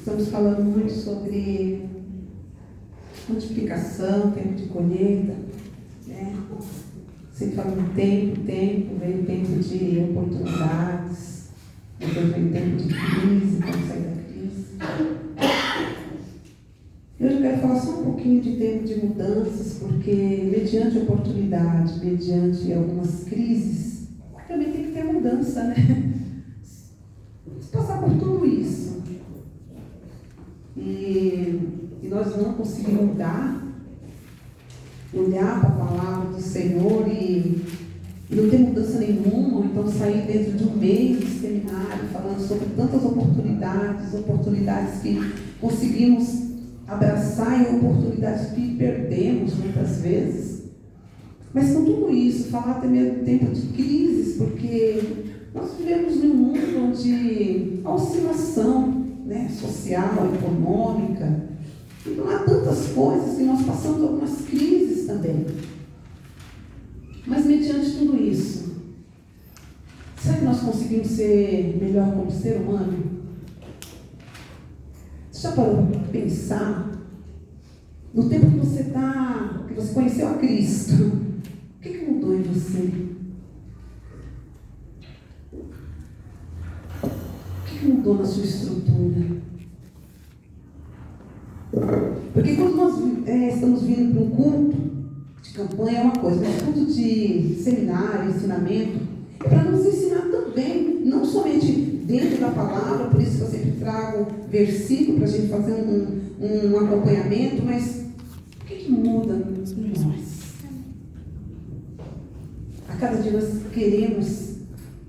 Estamos falando muito sobre multiplicação, tempo de colheita, né? Sempre falando tempo, veio tempo de oportunidades, depois veio tempo de crise, como sair da crise. Hoje eu quero falar só um pouquinho de tempo de mudanças, porque mediante oportunidade, mediante algumas crises, também tem que ter mudança, né? Se passar por tudo isso e nós não conseguimos mudar, olhar para a palavra do Senhor e não ter mudança nenhuma, ou então sair dentro de um mês de seminário falando sobre tantas oportunidades que conseguimos abraçar e oportunidades que perdemos muitas vezes. Mas com tudo isso, falar também do tempo de crises, porque nós vivemos num mundo onde a oscilação, né, social, econômica, então há tantas coisas que nós passamos algumas crises também. Mas mediante tudo isso, será que nós conseguimos ser melhor como ser humano? Você já parou para pensar no tempo que você conheceu a Cristo? O que mudou em você? O que mudou na sua estrutura? Porque quando nós estamos vindo para um culto de campanha é uma coisa, mas culto de seminário, ensinamento, é para nos ensinar também, não somente dentro da palavra, por isso que eu sempre trago versículo para a gente fazer um acompanhamento, mas o que muda em nós? A cada dia nós queremos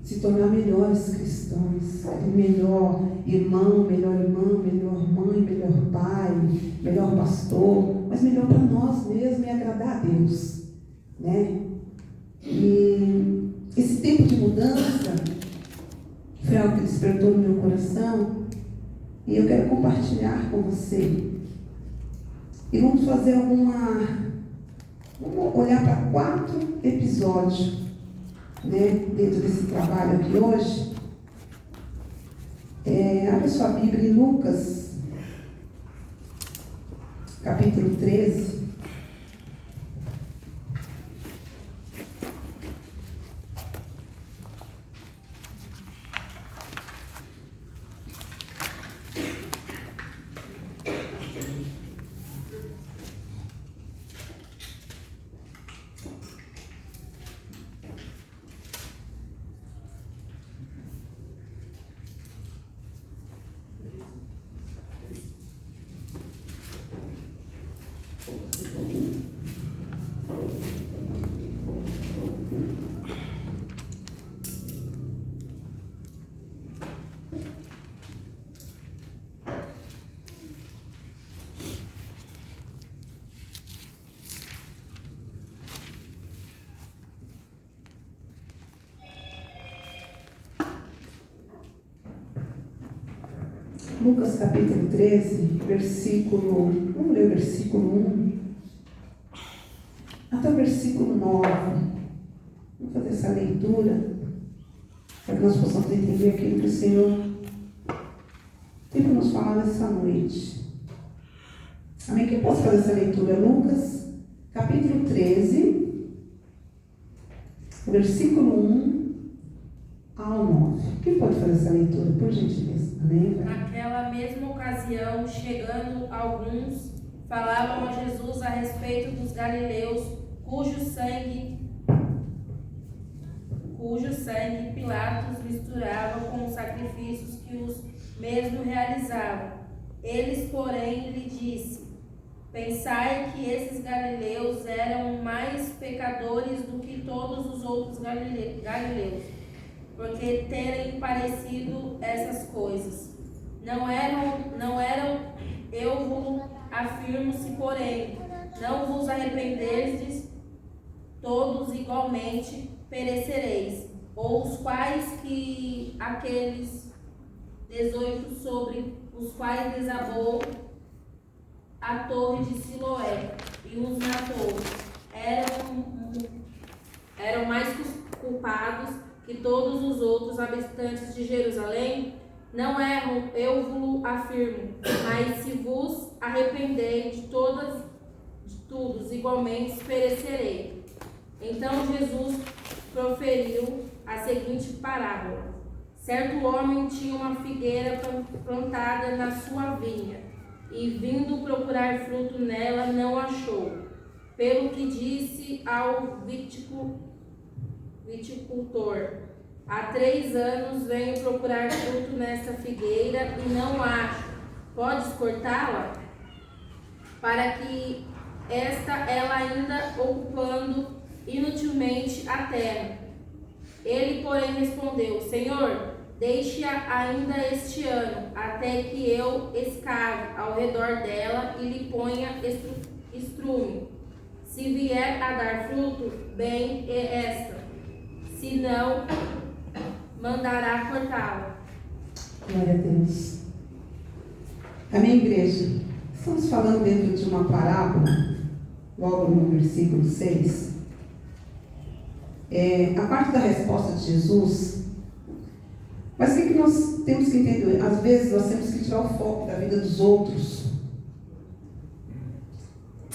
se tornar melhores cristãos, melhor irmão, melhor irmã, melhor mãe, melhor pai, melhor pastor, mas melhor para nós mesmos e agradar a Deus, né? E esse tempo de mudança foi algo que despertou no meu coração e eu quero compartilhar com você. E vamos fazer vamos olhar para 4 episódios, né, dentro desse trabalho aqui hoje. Abra sua Bíblia em Lucas, capítulo 13. Lucas capítulo 13, vamos ler o versículo 1 até o versículo 9. Vamos fazer essa leitura para que nós possamos entender aquilo que o Senhor tem para nos falar nessa noite. Amém? Quem pode fazer essa leitura? Lucas capítulo 13, versículo 1 ao 9. Quem pode fazer essa leitura, por gentileza? Amém? Naquela mesma ocasião, chegando alguns, falavam a Jesus a respeito dos galileus, cujo sangue Pilatos misturava com os sacrifícios que os mesmos realizavam. Eles, porém, lhe disse: pensai que esses galileus eram mais pecadores do que todos os outros galileus, porque terem parecido essas coisas. Não eram, eu vos afirmo, se porém não vos arrependerdes, todos igualmente perecereis. Ou os quais que aqueles 18 sobre os quais desabou a torre de Siloé e os matou, eram mais culpados que todos os outros habitantes de Jerusalém? Não erram, eu vos afirmo, mas se vos arrependei de todos, igualmente perecerei. Então Jesus proferiu a seguinte parábola. Certo homem tinha uma figueira plantada na sua vinha, e vindo procurar fruto nela, não achou. Pelo que disse ao viticultor: há 3 anos venho procurar fruto nesta figueira e não acho. Podes cortá-la? Para que ela ainda ocupando inutilmente a terra. Ele, porém, respondeu: Senhor, deixe-a ainda este ano, até que eu escave ao redor dela e lhe ponha estrume. Se vier a dar fruto, bem é esta. Se não, mandará cortá-la. Glória a Deus. Amém, igreja? Estamos falando dentro de uma parábola, logo no versículo 6. A parte da resposta de Jesus. Mas o que nós temos que entender? Às vezes nós temos que tirar o foco da vida dos outros.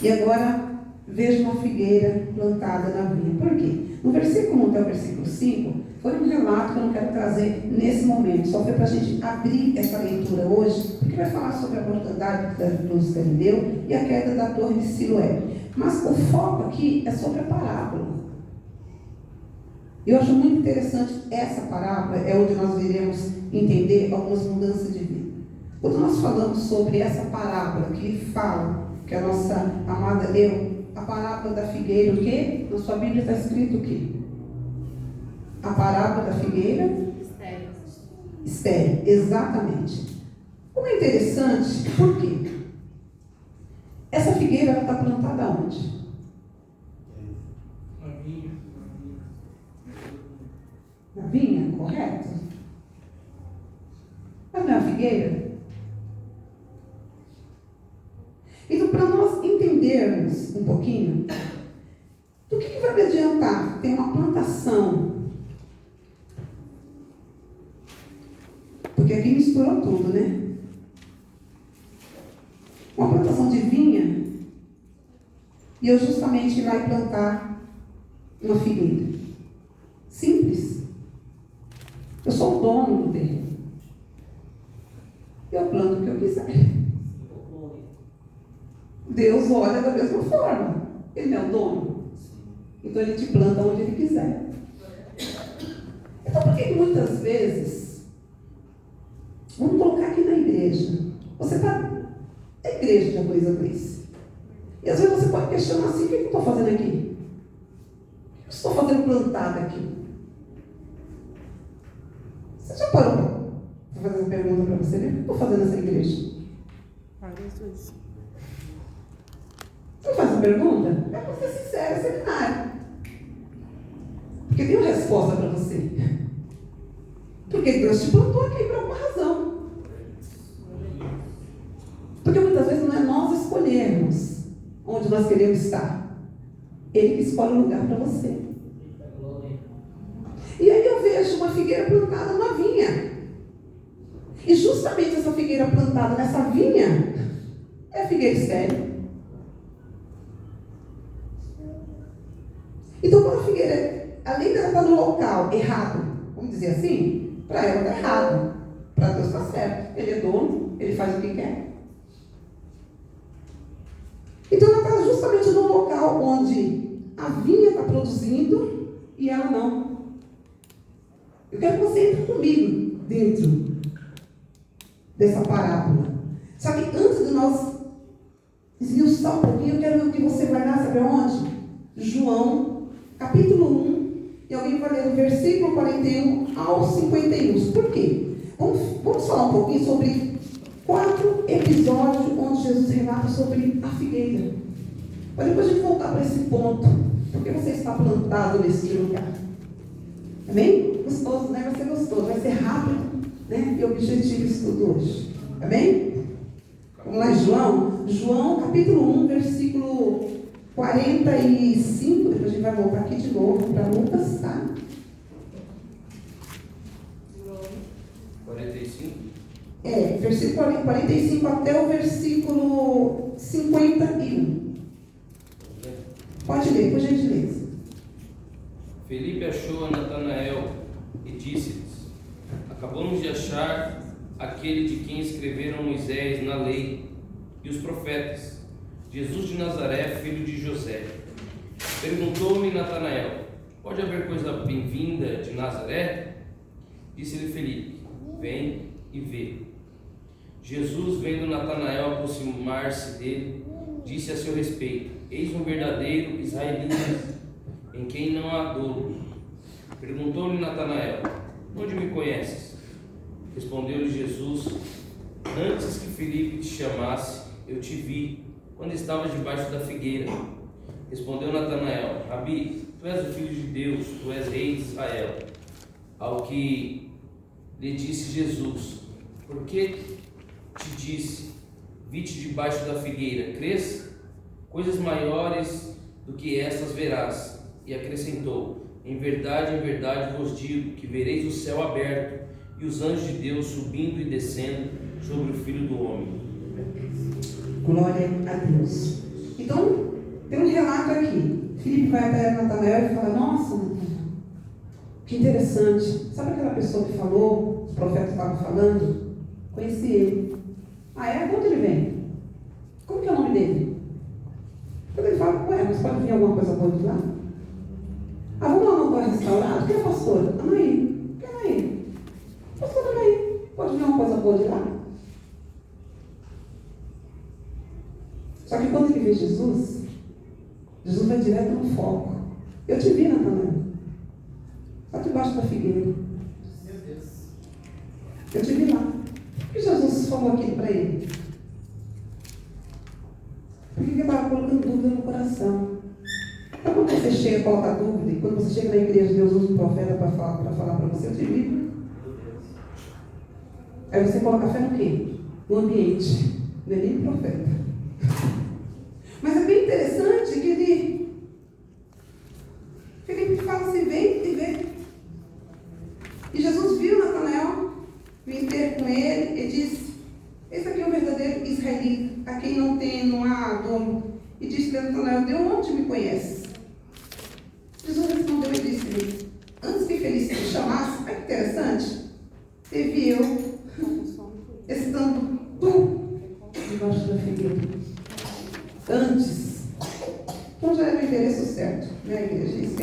E agora, veja uma figueira plantada na vinha. Por quê? No versículo 1 até o versículo 5, foi um relato que eu não quero trazer nesse momento. Só foi para a gente abrir essa leitura hoje, porque vai falar sobre a mortandade dos galileus e a queda da torre de Siloé. Mas o foco aqui é sobre a parábola. Eu acho muito interessante essa parábola, é onde nós iremos entender algumas mudanças de vida. Quando nós falamos sobre essa parábola que fala, que a nossa amada leu, a parábola da figueira, o quê? Na sua Bíblia está escrito o quê? A parábola da figueira? Estéril, exatamente. Como é interessante, por quê? Essa figueira está plantada onde? Na vinha, correto? Mas não é a figueira? Então, para nós entendermos um pouquinho, do que vai me adiantar ter uma plantação? Porque aqui misturou tudo, né? Uma plantação de vinha, e eu justamente ir lá e plantar uma figueira. Simples. Eu sou o dono do terreno. Eu planto o que eu quiser. Deus olha da mesma forma. Ele não é o dono. Então ele te planta onde ele quiser. Então por que muitas vezes, vamos colocar aqui na igreja, você está na igreja de Adois a Dois. E às vezes você pode questionar assim: o que eu estou fazendo aqui? O que eu estou fazendo plantado aqui? Você já parou para fazer essa pergunta para você? O que eu estou fazendo nessa igreja? Várias vezes. Você não faz essa pergunta? É para ser sincero, é seminário. Porque tem uma resposta para você. Porque Deus te plantou aqui por alguma razão. Porque muitas vezes não é nós escolhermos onde nós queremos estar. Ele que escolhe o lugar para você. E aí eu vejo uma figueira plantada numa vinha. E justamente essa figueira plantada nessa vinha é a figueira estéril. Então, quando a figueira, além dela estar no local errado, vamos dizer assim, para ela está errado, para Deus está certo. Ele é dono, ele faz o que quer. Então, ela está justamente no local onde a vinha está produzindo e ela não. Eu quero que você entre comigo dentro dessa parábola. Só que antes de nós esmiuçar um pouquinho, eu quero que você vai lá, sabe aonde? João, capítulo 1, e alguém vai ler do versículo 41 ao 51. Por quê? Vamos falar um pouquinho sobre 4 episódios onde Jesus relata sobre a figueira. Para depois a gente voltar para esse ponto. Porque você está plantado nesse lugar. Amém? Gostoso, né? Vai ser gostoso, vai ser rápido, né? E objetivo isso tudo hoje. Amém? Vamos lá, João capítulo 1, versículo 45. Depois a gente vai voltar aqui de novo para Lucas, tá? 45. versículo 45 até o versículo 51. Pode ler, por gentileza. Felipe achou a Natanael e disse-lhes: acabamos de achar aquele de quem escreveram Moisés na lei e os profetas, Jesus de Nazaré, filho de José. Perguntou-me Natanael: pode haver coisa bem-vinda de Nazaré? Disse-lhe Felipe: vem e vê. Jesus, vendo Natanael aproximar-se dele, disse a seu respeito: eis um verdadeiro israelita, em quem não há dolo. Perguntou-lhe Natanael: onde me conheces? Respondeu-lhe Jesus: antes que Felipe te chamasse, eu te vi, quando estavas debaixo da figueira. Respondeu Natanael: Rabi, tu és o Filho de Deus, tu és rei de Israel. Ao que lhe disse Jesus: por que te disse, vi-te debaixo da figueira, crês? Coisas maiores do que estas verás. E acrescentou: em verdade vos digo que vereis o céu aberto e os anjos de Deus subindo e descendo sobre o Filho do Homem. Glória a Deus. Então, tem um relato aqui. Filipe vai até Natanael e fala: nossa, Natanael, que interessante. Sabe aquela pessoa que falou, os profetas estavam falando? Conheci ele. Ah, é? De onde ele vem? Como que é o nome dele? Quando ele fala: ué, mas pode vir alguma coisa boa de lá? Ah, vamos lá no bar restaurado? Quem é a pastora? Anaí. Quem é Anaí? Pastora Anaí. Pode vir uma coisa boa de lá? Só que quando ele vê Jesus, Jesus vai direto no foco. Eu te vi, Natanael. Lá debaixo da figueira. Eu te vi lá. Por que Jesus falou aquilo para ele? Porque ele estava colocando dúvida no coração. Então, quando você chega a colocar dúvida, e quando você chega na igreja, Deus usa um profeta para falar para você: eu te vi. Aí você coloca fé no quê? No ambiente. Não é nem profeta. Mas é bem interessante que Felipe fala assim: vem e vê. E Jesus viu Natanael vir ter com ele e disse: esse aqui é o verdadeiro israelita, a quem não há dolo. E disse a Natanael: de onde me conheces? Jesus respondeu e disse-lhe: antes que Felipe te chamasse, olha que interessante, teve eu, estando tu debaixo da figueira. Antes. Então já era o endereço certo, né, igreja? Isso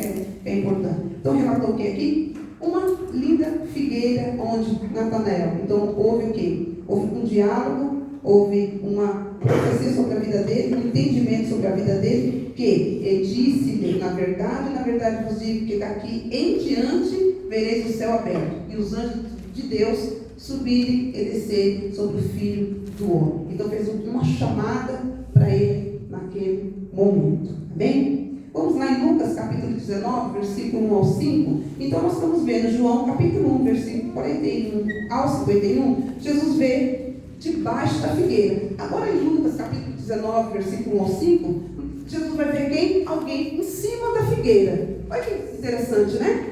é importante. Então relatou o que aqui? Uma linda figueira onde Natanael. Então houve o quê? Houve um diálogo, houve uma profecia sobre a vida dele, um entendimento sobre a vida dele, que ele disse-lhe: na verdade vos digo que daqui em diante vereis o céu aberto e os anjos de Deus subirem e descerem sobre o Filho do Homem. Então fez uma chamada para ele naquele momento. Amém? Vamos lá em Lucas capítulo 19, versículo 1 ao 5. Então nós estamos vendo João capítulo 1, versículo 41 ao 51. Jesus vê debaixo da figueira. Agora em Lucas capítulo 19, versículo 1 ao 5, Jesus vai ver quem? Alguém em cima da figueira. Olha que interessante, né?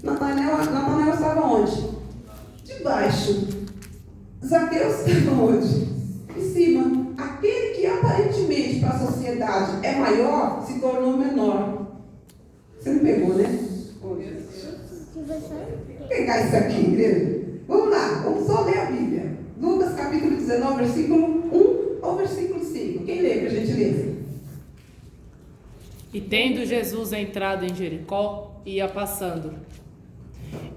Natanael estava onde? Debaixo. Zaqueu estava onde? Em cima. Aquele que aparentemente para a sociedade é maior, se tornou menor. Você não pegou, né? Vou pegar isso aqui, igreja. Vamos lá, vamos só ler a Bíblia. Lucas capítulo 19, versículo 1 ao versículo 5. Quem lê, por gentileza? E tendo Jesus entrado em Jericó, ia passando.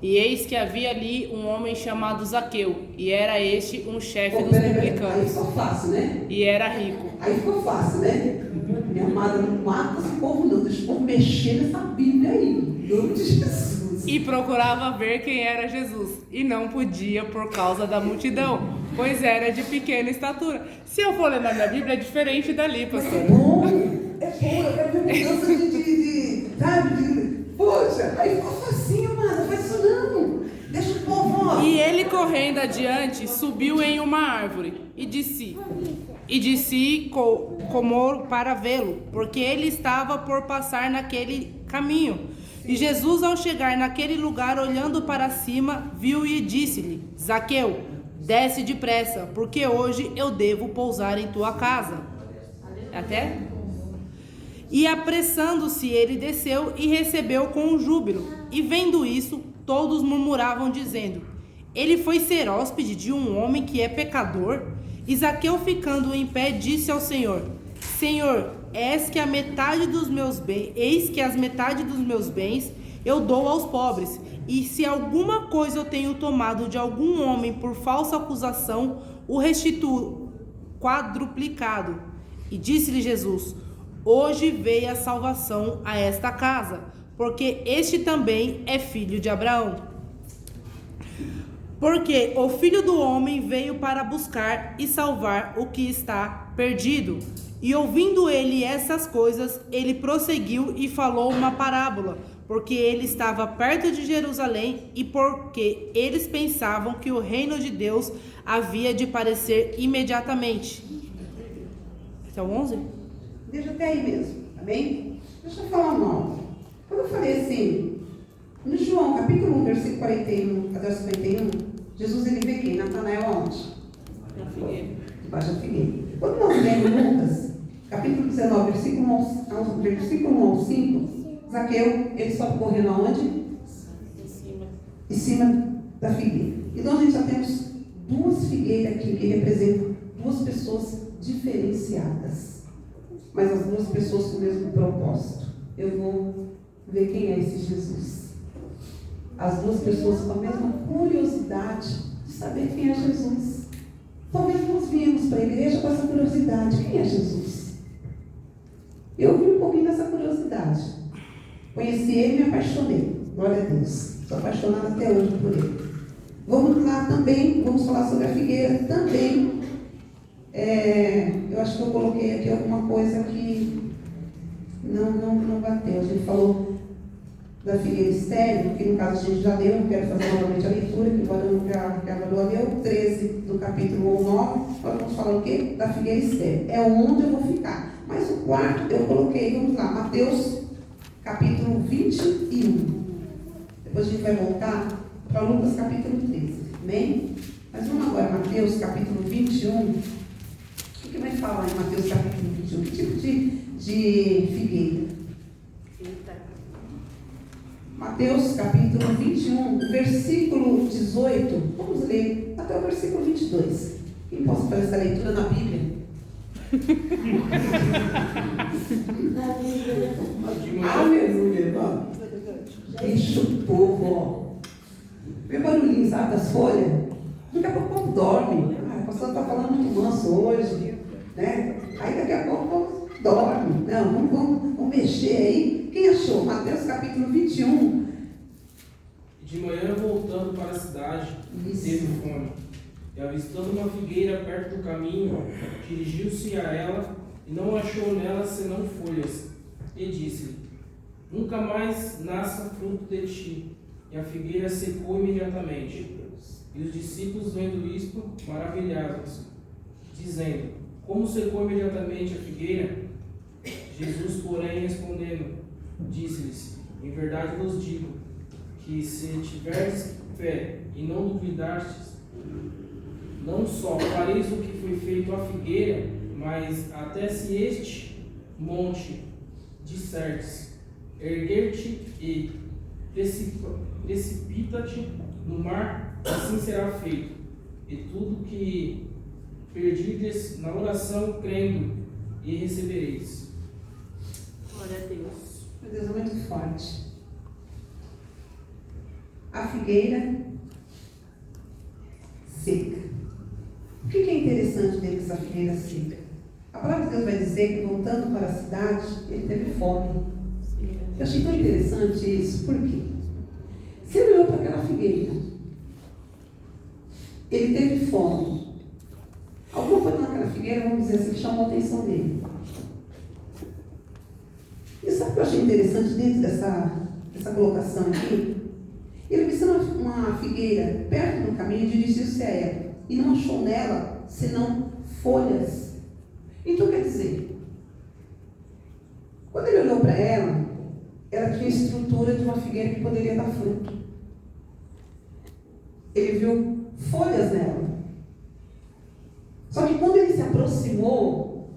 E eis que havia ali um homem chamado Zaqueu, e era este um chefe dos publicanos. Aí ficou fácil, né? E era rico. Aí ficou fácil, né? Minha amada, não mata esse povo não, deixa o povo mexer nessa Bíblia aí, em nome de Jesus. E procurava ver quem era Jesus, e não podia por causa da multidão, pois era de pequena estatura. Se eu for ler na minha Bíblia, é diferente dali, pastor. É bom, eu quero ver mudança sabe? Poxa, aí ficou facinho, amada, faz isso não. Deixa o povo, ó. E ele correndo adiante, subiu em uma árvore, e disse como para vê-lo, porque ele estava por passar naquele caminho. E Jesus, ao chegar naquele lugar, olhando para cima, viu e disse-lhe: Zaqueu, desce depressa, porque hoje eu devo pousar em tua casa. Até? E apressando-se, ele desceu e recebeu com júbilo. E vendo isso, todos murmuravam, dizendo: ele foi ser hóspede de um homem que é pecador. E Zaqueu, ficando em pé, disse ao Senhor: Senhor, eis que as metade dos meus bens eu dou aos pobres. E se alguma coisa eu tenho tomado de algum homem por falsa acusação, o restituo quadruplicado. E disse-lhe Jesus: hoje veio a salvação a esta casa, porque este também é filho de Abraão. Porque o Filho do Homem veio para buscar e salvar o que está perdido. E ouvindo ele essas coisas, ele prosseguiu e falou uma parábola, porque ele estava perto de Jerusalém e porque eles pensavam que o reino de Deus havia de parecer imediatamente. Esse é o 11? Deixa até aí mesmo, amém? Deixa eu falar mal. Quando eu falei assim, no João, capítulo 1, versículo 41 até 51, Jesus ele vê quem? Natanael onde? Na figueira. Debaixo da figueira. Quando nós lemos Lucas, capítulo 19, versículo 1 ao 5, Zaqueu, ele sobe correndo aonde? Em cima da figueira. Então a gente já temos duas figueiras aqui que representam duas pessoas diferenciadas, mas as duas pessoas com o mesmo propósito. Eu vou ver quem é esse Jesus. As duas pessoas com a mesma curiosidade de saber quem é Jesus. Talvez nós viemos para a igreja com essa curiosidade. Quem é Jesus? Eu vi um pouquinho dessa curiosidade. Conheci ele e me apaixonei. Glória a Deus. Sou apaixonada até hoje por ele. Vamos lá também, vamos falar sobre a figueira também. Eu acho que eu coloquei aqui alguma coisa que não bateu. A gente falou da figueira estéril, que no caso a gente já leu, não quero fazer novamente a leitura, que agora eu já leu, 13 do capítulo 9, nós vamos falar o quê? Da figueira estéril. É onde eu vou ficar. Mas o quarto eu coloquei, vamos lá, Mateus capítulo 21. Depois a gente vai voltar para Lucas capítulo 13. Amém? Mas vamos agora, Mateus capítulo 21. O que vai falar em Mateus capítulo 21? Que tipo de figueira? Mateus capítulo 21, versículo 18. Vamos ler até o versículo 22. Quem possa fazer essa leitura na Bíblia? Aleluia, ó. Deixa o povo, ó. Vê barulhinho, sabe, das folhas? Daqui a pouco o povo dorme. A pastora está falando muito manso hoje, né? Aí daqui a pouco o povo dorme. Não, vamos mexer aí. Quem achou? Mateus capítulo 21. De manhã, voltando para a cidade, teve fome. E avistando uma figueira perto do caminho, dirigiu-se a ela e não achou nela senão folhas. E disse-lhe: nunca mais nasça fruto de ti. E a figueira secou imediatamente. E os discípulos, vendo isto, maravilhavam-se, dizendo: como secou imediatamente a figueira? Jesus, porém, respondendo, disse-lhes: em verdade vos digo, que se tiverdes fé e não duvidastes, não só fareis o que foi feito à figueira, mas até se este monte dissertes: erguer-te e precipita-te no mar, assim será feito. E tudo que perdides na oração, crendo, e recebereis. Glória a Deus. Meu Deus, é muito forte. A figueira seca. O que é interessante dentro dessa figueira seca? A palavra de Deus vai dizer que, voltando para a cidade, ele teve fome. Eu achei tão interessante isso. Por quê? Se ele olhou para aquela figueira, ele teve fome. Alguma coisa naquela figueira, vamos dizer assim, que chamou a atenção dele. E sabe o que eu achei interessante dentro dessa colocação aqui? Ele viu uma figueira perto do caminho e dirigiu-se a ela. E não achou nela senão folhas. Então quer dizer, quando ele olhou para ela, ela tinha a estrutura de uma figueira que poderia dar fruto. Ele viu folhas nela. Só que quando ele se aproximou,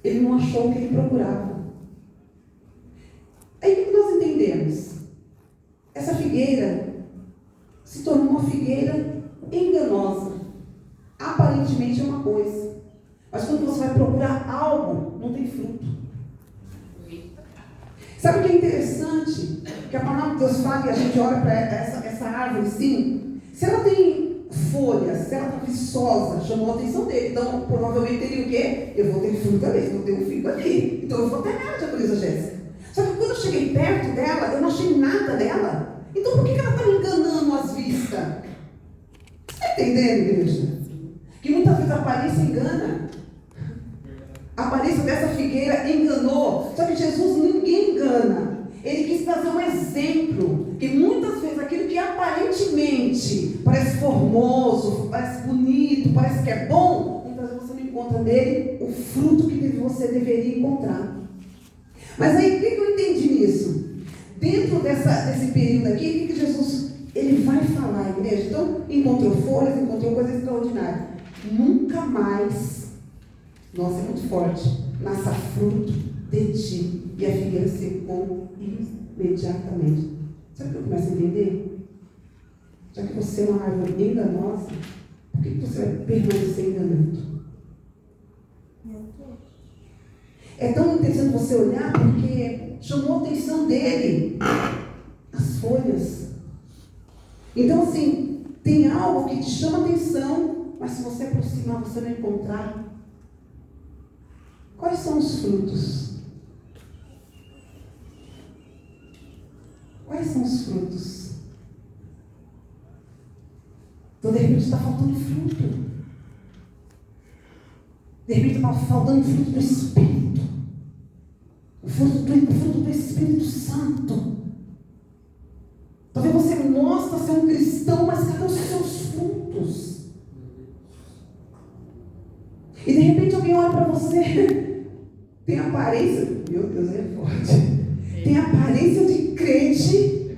ele não achou o que ele procurava. Aí o que nós entendemos? Essa figueira se tornou uma figueira enganosa. Aparentemente é uma coisa, mas quando você vai procurar algo, não tem fruto. Sabe o que é interessante? Que a palavra de Deus fala e a gente olha para essa árvore assim, se ela tem folhas, se ela está viçosa, chamou a atenção dele, então provavelmente teria o quê? Eu vou ter fruto ali, eu tenho um filho ali, então eu vou ter nada de coisa, Jéssica. Só que quando eu cheguei perto dela, eu não achei nada dela. Então por que ela está me enganando às vistas? Você está entendendo, igreja? Que muitas vezes a aparência engana. A aparência dessa figueira enganou. Só que Jesus ninguém engana. Ele quis trazer um exemplo. Que muitas vezes aquilo que aparentemente parece formoso, parece bonito, parece que é bom, muitas vezes você não encontra nele o fruto que você deveria encontrar. Mas aí, o que eu entendi nisso? Dentro desse período aqui, o que Jesus ele vai falar, igreja? Então, encontrou folhas, encontrou coisas extraordinárias. Nunca mais, nossa, é muito forte, nasça fruto de ti. E a figueira secou imediatamente. Sabe o que eu começo a entender? Já que você é uma árvore enganosa, por que você vai permanecer enganando? É tão interessante você olhar porque chamou a atenção dele as folhas. Então, assim, tem algo que te chama a atenção, mas se você aproximar, você não encontrar. Quais são os frutos? Quais são os frutos? Então, de repente, está faltando fruto. De repente, está faltando fruto do Espírito. O fruto do Espírito Santo. Talvez você mostre ser um cristão, mas cadê os seus frutos? E de repente alguém olha para você, tem aparência, meu Deus, é forte. Tem aparência de crente,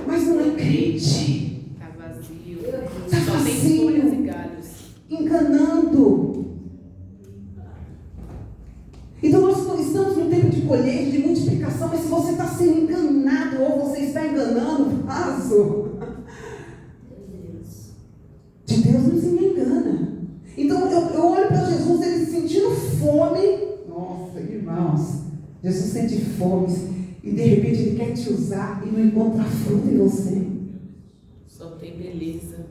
mas não é crente. Está vazio. Está Só tem folhas e vazio, galhos. enganando. Então nós estamos num tempo de colheita, de multiplicação, mas se você está sendo enganado ou você está enganando, vaso de Deus não se me engana. Então eu olho para Jesus, ele sentindo fome. Nossa, irmãos, Jesus sente fome e de repente ele quer te usar e não encontra fruto em você. Só tem beleza.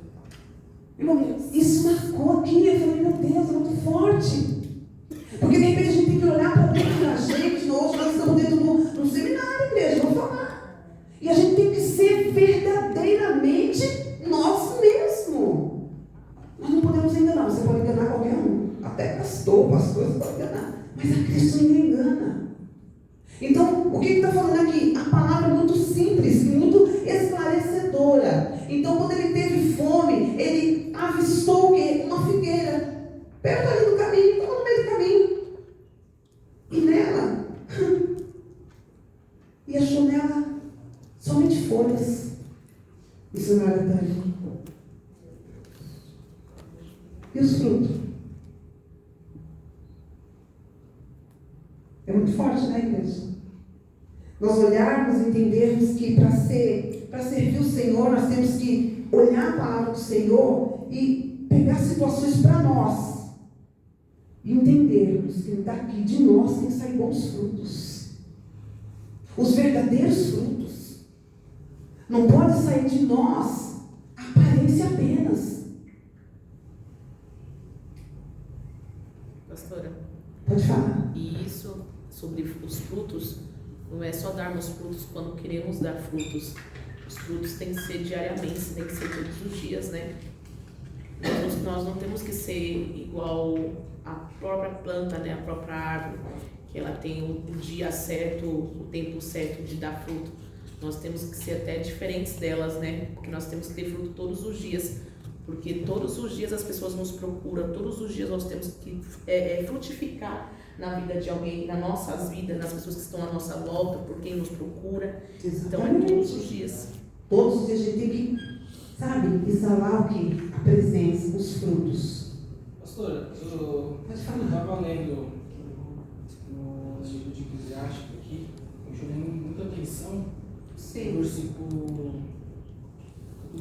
Irmão, isso marcou aqui. Eu falei, meu Deus, é muito forte. Porque de repente a gente tem que olhar para dentro da gente. Hoje nós estamos dentro de um seminário, igreja, vou falar. E a gente tem que ser verdadeiramente nós mesmos. Nós não podemos enganar. Você pode enganar qualquer um. Até pastor você pode enganar. Mas a Cristo ninguém engana. Então, o que está falando aqui? A palavra é muito simples, muito esclarecedora. Então, quando ele teve fome, ele avistou o quê? Uma figueira. Perto ali do caminho, estava no meio do caminho. E nela, e achou nela somente folhas. Isso não era tanto. E os frutos? É muito forte, né, igreja? Nós olharmos e entendermos que para servir o Senhor, nós temos que olhar a palavra do Senhor e pegar situações para nós. E entendermos que daqui de nós tem que sair bons frutos. Os verdadeiros frutos. Não pode sair de nós aparência apenas. Pastora, Pode falar. e isso sobre os frutos, não é só darmos frutos quando queremos dar frutos. Os frutos têm que ser diariamente, tem que ser todos os dias, né? Nós não temos que ser igual a própria planta, né? A própria árvore, que ela tem o dia certo, o tempo certo de dar fruto. Nós temos que ser até diferentes delas, né? Porque nós temos que ter fruto todos os dias. Porque todos os dias as pessoas nos procuram, todos os dias nós temos que frutificar na vida de alguém, nas nossas vidas, nas pessoas que estão à nossa volta, por quem nos procura. Exatamente. Então é todos os dias. Todos os dias a gente tem que sabe, exalar o que? A presença, os frutos. Pastora, eu estava lendo no livro de Eclesiastes aqui, eu chamei muita atenção no versículo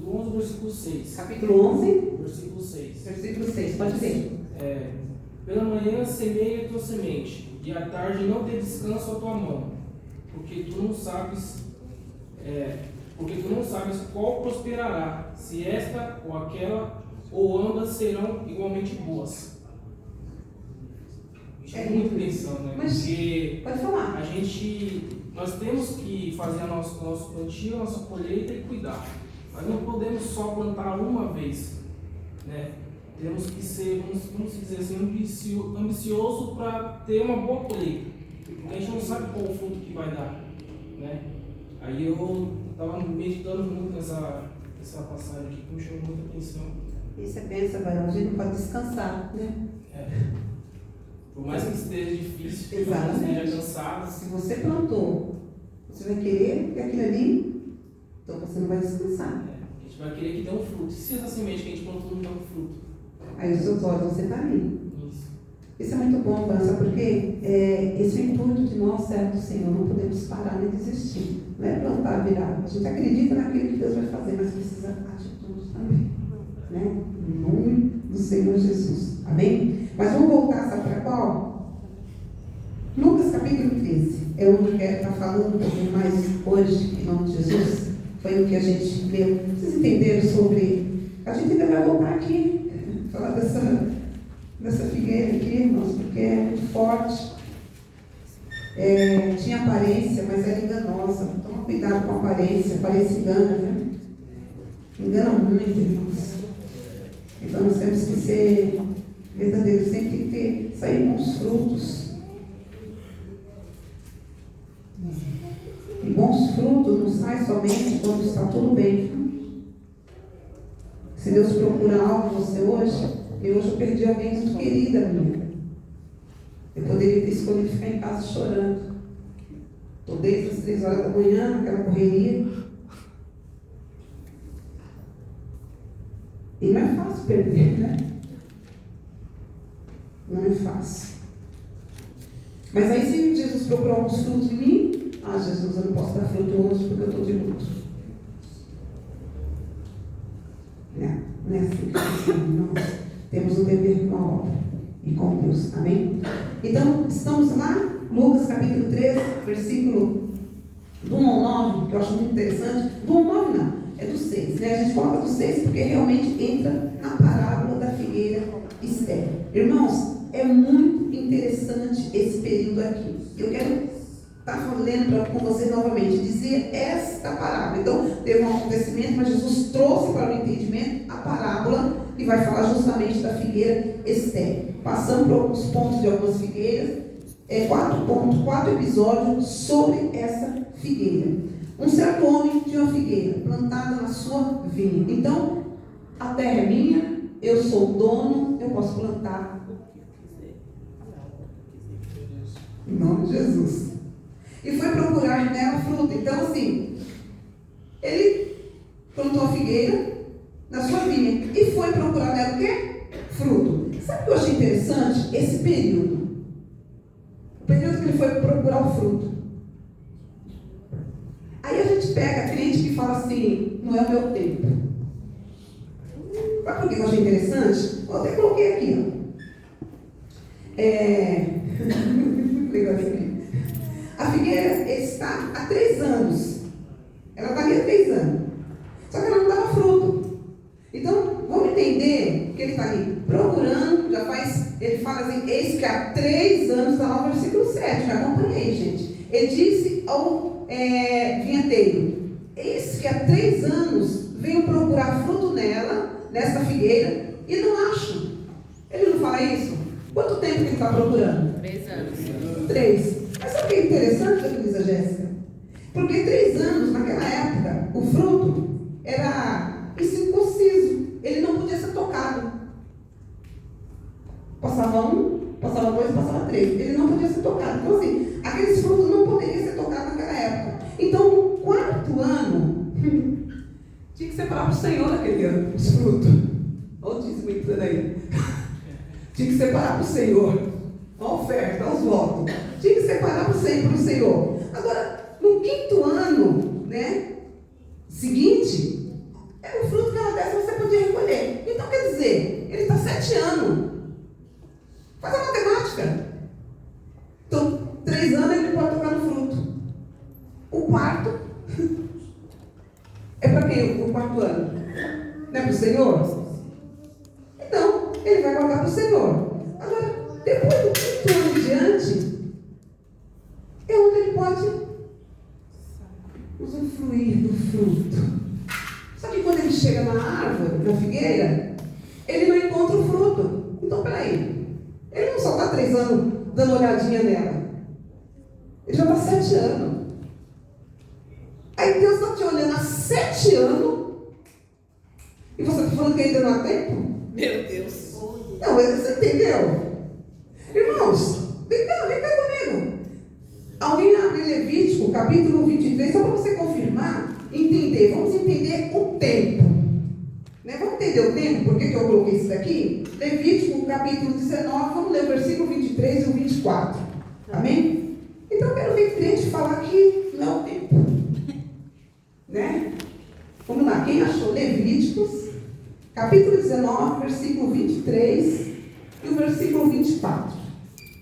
11, versículo 6. Capítulo 11, Versículo 6. versículo 6, pode ler. Pela manhã semeia a tua semente, e à tarde não dê descanso à tua mão, porque tu não sabes qual prosperará, se esta ou aquela, ou ambas serão igualmente boas. Chama muita atenção, né? Mas, porque pode falar. nós temos que fazer nosso plantio, a nossa colheita e cuidar. Nós não podemos só plantar uma vez, né? Temos que ser, vamos dizer assim, ambicioso para ter uma boa colheita. Porque a gente não sabe qual o fruto que vai dar, né? Aí eu estava meditando muito nessa passagem aqui, que me chamou muita atenção. E você pensa, a gente não pode descansar, né? Por mais que esteja difícil, que Exatamente. você esteja cansado. Se você plantou, você vai querer que aquilo ali, então você não vai descansar. A gente vai querer que dê um fruto. E se essa semente que a gente plantou não dá um fruto? Aí os seus olhos vão sentar ali. Isso. Isso é muito bom, sabe por quê? Esse é o intuito de nós, servos do Senhor, não podemos parar nem desistir. Não é plantar, virar. A gente acredita naquilo que Deus vai fazer, mas precisa de atitude também. Né? Em nome do Senhor Jesus. Amém? Mas vamos voltar, sabe para qual? Lucas capítulo 13. É onde eu quero estar falando um pouquinho mais hoje, em nome de Jesus. Foi o que a gente leu. Vocês entenderam sobre... A gente ainda vai voltar aqui, falar dessa figueira aqui, irmãos, porque é muito forte. Tinha aparência, mas era enganosa. Toma cuidado com a aparência. A aparência engana, né? Engana muito, irmãos. Então nós temos que ser verdadeiros, sempre tem que sair bons frutos. E bons frutos não saem somente quando está tudo bem. Se Deus procura algo em você hoje, e hoje eu perdi alguém muito querida minha. Eu poderia ter escolhido ficar em casa chorando. Estou desde as 3 horas da manhã, naquela correria. E não é fácil perder, né? Não é fácil. Mas aí se Jesus procurou alguns frutos em mim, Jesus, eu não posso dar fruto hoje porque eu estou de luto. Não é assim que nós temos o dever com a obra e com Deus. Amém? Então, estamos lá, Lucas capítulo 13, versículo do 1 ao 9, que eu acho muito interessante. Do 1 ao 9 não, é do 6. Né? A gente coloca do 6 porque realmente entra na parábola da figueira estéril. Irmãos, é muito interessante esse período aqui. Eu quero estar lendo com vocês novamente, dizer esta parábola. Então, teve um acontecimento, mas Jesus trouxe para o entendimento a parábola e vai falar justamente da figueira estéril. Passando por alguns pontos de algumas figueiras, 4 pontos, 4 episódios sobre essa figueira. Um certo homem tinha uma figueira plantada na sua vinha. Então, a terra é minha, eu sou o dono, eu posso plantar. Em nome de Jesus. E foi procurar nela fruta. Então, assim, ele plantou a figueira na sua vinha e foi procurar nela o quê? Fruto. Sabe o que eu achei interessante? Esse período. O período que ele foi procurar o fruto. Aí a gente pega crente que fala assim, não é o meu tempo. Sabe por que eu achei interessante? Eu até coloquei aqui, ó. Muito legal isso aqui. A figueira está há 3 anos. Ela está ali há 3 anos. Só que ela não dava fruto. Então, vamos entender que ele está ali procurando, já faz, ele fala assim, eis que há 3 anos, está lá no versículo 7, já acompanhei, gente. Ele disse ao vinhateiro, eis que há 3 anos venho procurar fruto nela, nessa figueira, e não acho. Ele não fala isso? Quanto tempo que ele está procurando? 3 anos. 3. Mas sabe o que é interessante, Luísa Jéssica? Porque 3 anos, naquela época, o fruto era incircunciso. Ele não podia ser tocado. Passava 1, passava 2, passava 3. Ele não podia ser tocado. Então, assim, aqueles frutos não poderiam ser tocados naquela época. Então, no 4º ano, tinha que ser separar para o Senhor naquele ano, os frutos. Olha o dízimo entrando aí. Tinha que separar para o Senhor. A oferta, os votos. Tinha que separar para o Senhor. Agora, no 5º ano, né, seguinte, era o fruto que ela desse, você podia recolher. Então, quer dizer, ele está 7 anos. Faz a matemática. Então, 3 anos ele pode tocar no fruto. O 4 é para quem o 4º ano? Não é para o Senhor? Então, ele vai guardar para o Senhor. Agora, depois do 5º ano em diante, é onde ele pode usufruir do fruto. Só que quando ele chega na árvore, na figueira, ele não encontra o fruto. Então, peraí. Ele não só está 3 anos dando uma olhadinha nela. Ele já está 7 anos. Aí Deus está te olhando há 7 anos e você está falando que ainda não há tempo? Meu Deus. Não, você entendeu? Irmãos, vem cá comigo. Alguém abre Levítico, capítulo 23, só para você confirmar, entender. Vamos entender o tempo. Né? Vamos entender o tempo? Por que eu coloquei isso daqui? Levítico, capítulo 19, vamos ler o versículo 23 e o 24. Amém? Então eu quero ver crente falar que não é o tempo. Né? Vamos lá, quem achou? Levíticos, capítulo 19, versículo 23 e o versículo 24.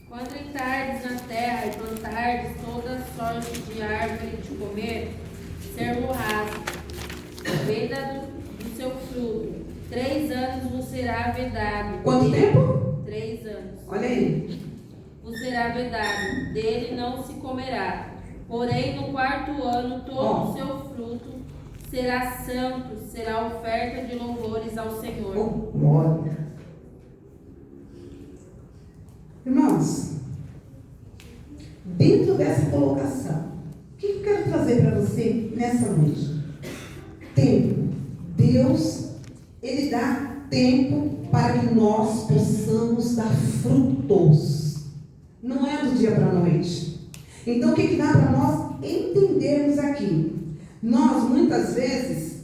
Quando entrardes na terra e plantardes toda sorte de árvore de comer, ser-lo-ás, veda do seu fruto. 3 anos vos será vedado. Quanto tempo? 3 anos. Olha aí. Vos será vedado, dele não se comerá. Porém, no 4º ano, todo o seu fruto será santo, será oferta de louvores ao Senhor. Oh, glória. Irmãos, dentro dessa colocação, o que eu quero trazer para você nessa noite? Tempo. Deus, Ele dá tempo para que nós possamos dar frutos. Não é do dia para a noite. Então, o que dá para nós entendermos aqui? Nós, muitas vezes,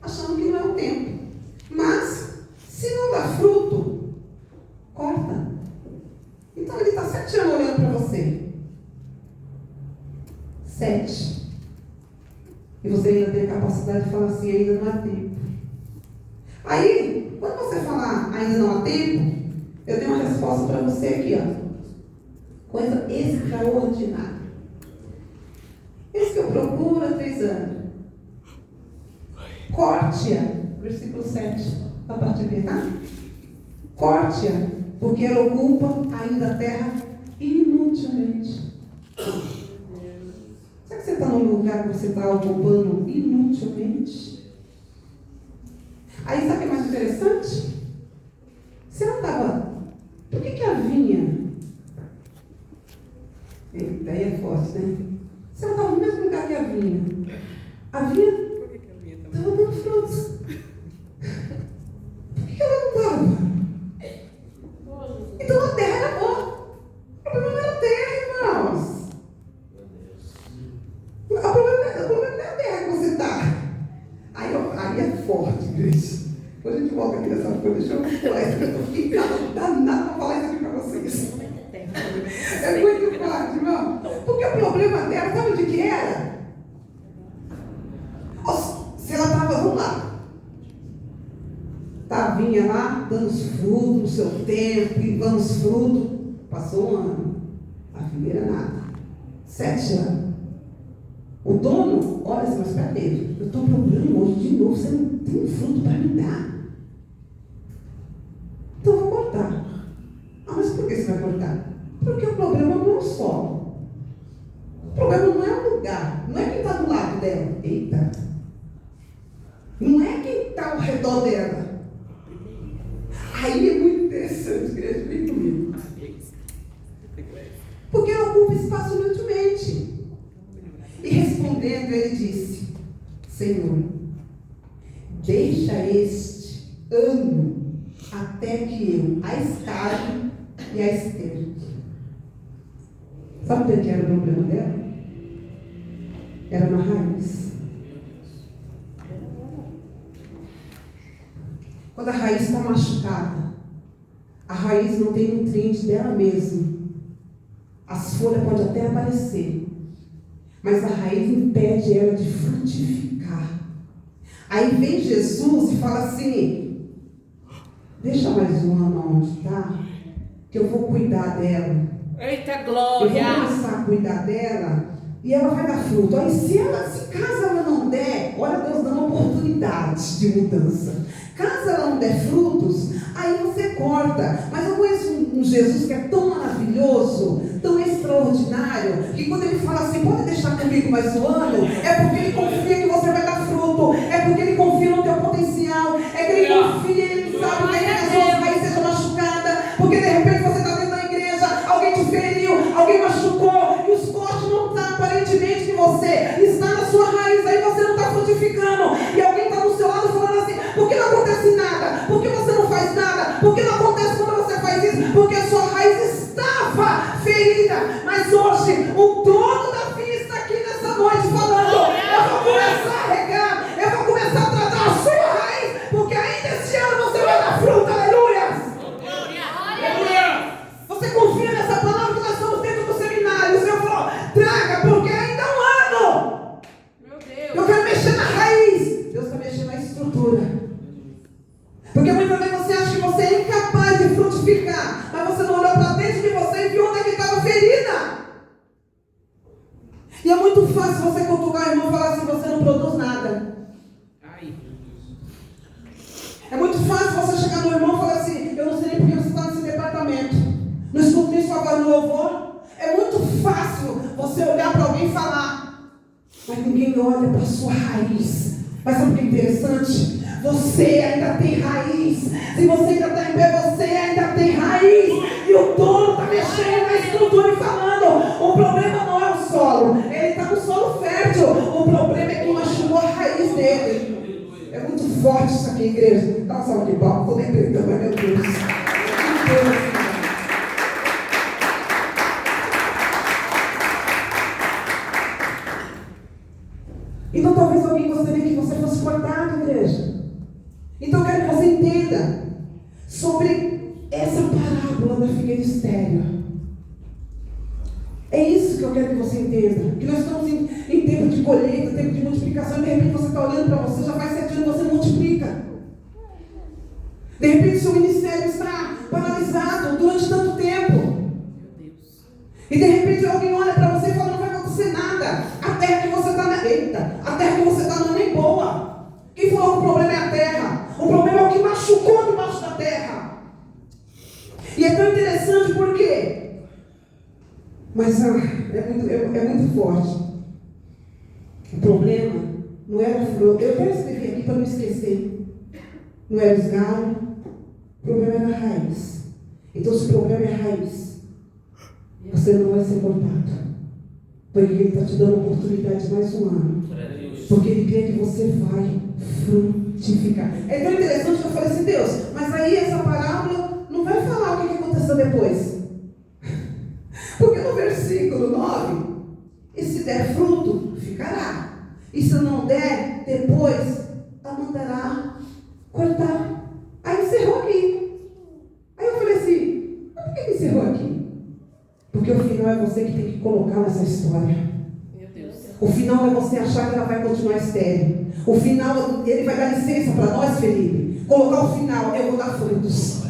achamos que não é o tempo. Mas, se não dá fruto, corta. Então, ele está 7 anos olhando para você. 7. E você ainda tem a capacidade de falar assim, ainda não há tempo. Aí, quando você falar ainda não há tempo, eu tenho uma resposta para você aqui, ó. Coisa extraordinária. Esse que eu procuro há 3 anos. Corte-a, versículo 7. Dá para te ver, tá? Corte-a, porque ela ocupa ainda a terra inutilmente. Será que você está num lugar que você está ocupando inutilmente? Aí sabe o que é mais interessante? Você não estava. Por que a vinha? Eita, aí é forte, né? Você não estava no mesmo lugar que a vinha. A vinha estava dando frutos. Por que ela não estava? Então a terra era boa. O problema era a terra, irmãos. O problema não é a terra que você está. Aí é forte, igreja. Depois a gente volta aqui nessa coisa. Deixa eu falar isso. Eu fiquei danada para falar isso aqui para vocês. É muito forte, irmão. Porque o problema dela, sabe de que era? Se ela estava, vamos lá. Vinha lá, dando os frutos no seu tempo, e dando os frutos. Passou 1 ano. A figueira nada. 7 anos. O dono, olha assim, mas cadê? Eu estou procurando hoje de novo, você não tem fruto para me dar. Então eu vou cortar. Ah, mas por que você vai cortar? Porque o problema não é o solo. O problema não é o lugar. Não é quem está do lado dela. Eita. Não é quem está ao redor dela. Aí é muito interessante, igreja, vem comigo. Porque ela ocupa espaço inutilmente. E respondendo, ele disse: Senhor, deixa este ano até que eu a escave e a esterde. Sabe o que era o problema dela? Era na raiz. Quando a raiz está machucada, a raiz não tem nutriente dela mesma. As folhas podem até aparecer, mas a raiz impede ela de frutificar. Aí vem Jesus e fala assim: deixa mais um ano onde está, que eu vou cuidar dela. Eita Eu vou glória! começar a cuidar dela e ela vai dar fruto. Aí se caso ela não der, olha Deus dando oportunidade de mudança. Caso ela não der frutos, aí você corta. Mas eu conheço um Jesus que é tão maravilhoso, tão extraordinário, que quando ele fala assim, pode deixar comigo mais um ano, é porque ele confia que você vai dar fruto, é porque ele confia no teu potencial, é que ele confia, ele sabe que a sua raiz seja machucada, porque de repente você está dentro da igreja, alguém te feriu, alguém machucou, e os cortes não estão aparentemente em você, está na sua raiz, aí você não está frutificando, e alguém está do seu lado falando assim, por que não acontece nada? Por que você não faz nada? Por que não acontece quando você faz isso? Porque a sua raiz estava ferida. Mas hoje, o dono da vinha está aqui nessa noite falando, eu vou começar a regar, eu vou começar a tratar a sua raiz, porque ainda esse ano você vai dar fruto, aleluia! Você confia nessa palavra que nós estamos dentro do seminário? O Senhor falou, traga, porque ainda é um ano. Meu Deus. Eu quero mexer na raiz. Deus está mexendo na estrutura. Porque muitas vezes você acha que você é incapaz de frutificar, mas você não olhou para dentro de você e viu onde é que estava ferida. E é muito fácil você cutucar o irmão e falar assim, você não produz nada. Ai, É muito fácil você chegar no irmão e falar assim, eu não sei nem porque você está nesse departamento. Não escuto nem sua voz no louvor. É muito fácil você olhar para alguém e falar, mas ninguém olha para a sua raiz. Mas sabe o que é interessante? Você ainda tem raiz. Se você ainda está em pé, você ainda tem raiz. E o dono está mexendo na estrutura e falando, o problema não é o solo, ele está no solo fértil. O problema é que machucou a raiz dele. É muito forte isso aqui, igreja. Dá uma salva de palmas, estou nem gritando, mas meu Deus. Meu Deus. Então talvez alguém gostaria que você fosse cortado, igreja. Então eu quero que você entenda sobre essa parábola da figueira estéril. É isso que eu quero que você entenda. Que nós estamos em tempo de colheita, tempo de multiplicação, e de repente você está olhando para você, já faz 7 anos você multiplica. De repente seu ministério está paralisado durante tanto tempo. meu Deus. E de repente alguém olha para você e fala, não vai acontecer nada. A terra que você está na eita, a terra que você está não é nem boa. Quem falou que o problema é a terra? O problema é o que machucou debaixo da terra. E é tão interessante porque... Mas é muito forte. O problema não era a flor. Eu quero escrever aqui para não esquecer. Não era os galhos. O problema era a raiz. Então se o problema é a raiz, você não vai ser cortado. Porque ele está te dando oportunidade de mais um ano. Porque ele crê que você vai frutificar. É tão interessante que eu falei assim, Deus, mas aí essa parábola não vai falar o que aconteceu depois. Porque no versículo 9, e se der fruto, ficará. E se não der, depois a mandará cortar. Aí encerrou aqui. Aí eu falei assim, mas por que encerrou aqui? Porque o final é você que tem que colocar nessa história. Meu Deus. O final é você achar que ela vai continuar estéril. O final, ele vai dar licença para nós, Felipe. Colocar o final, eu vou dar frutos.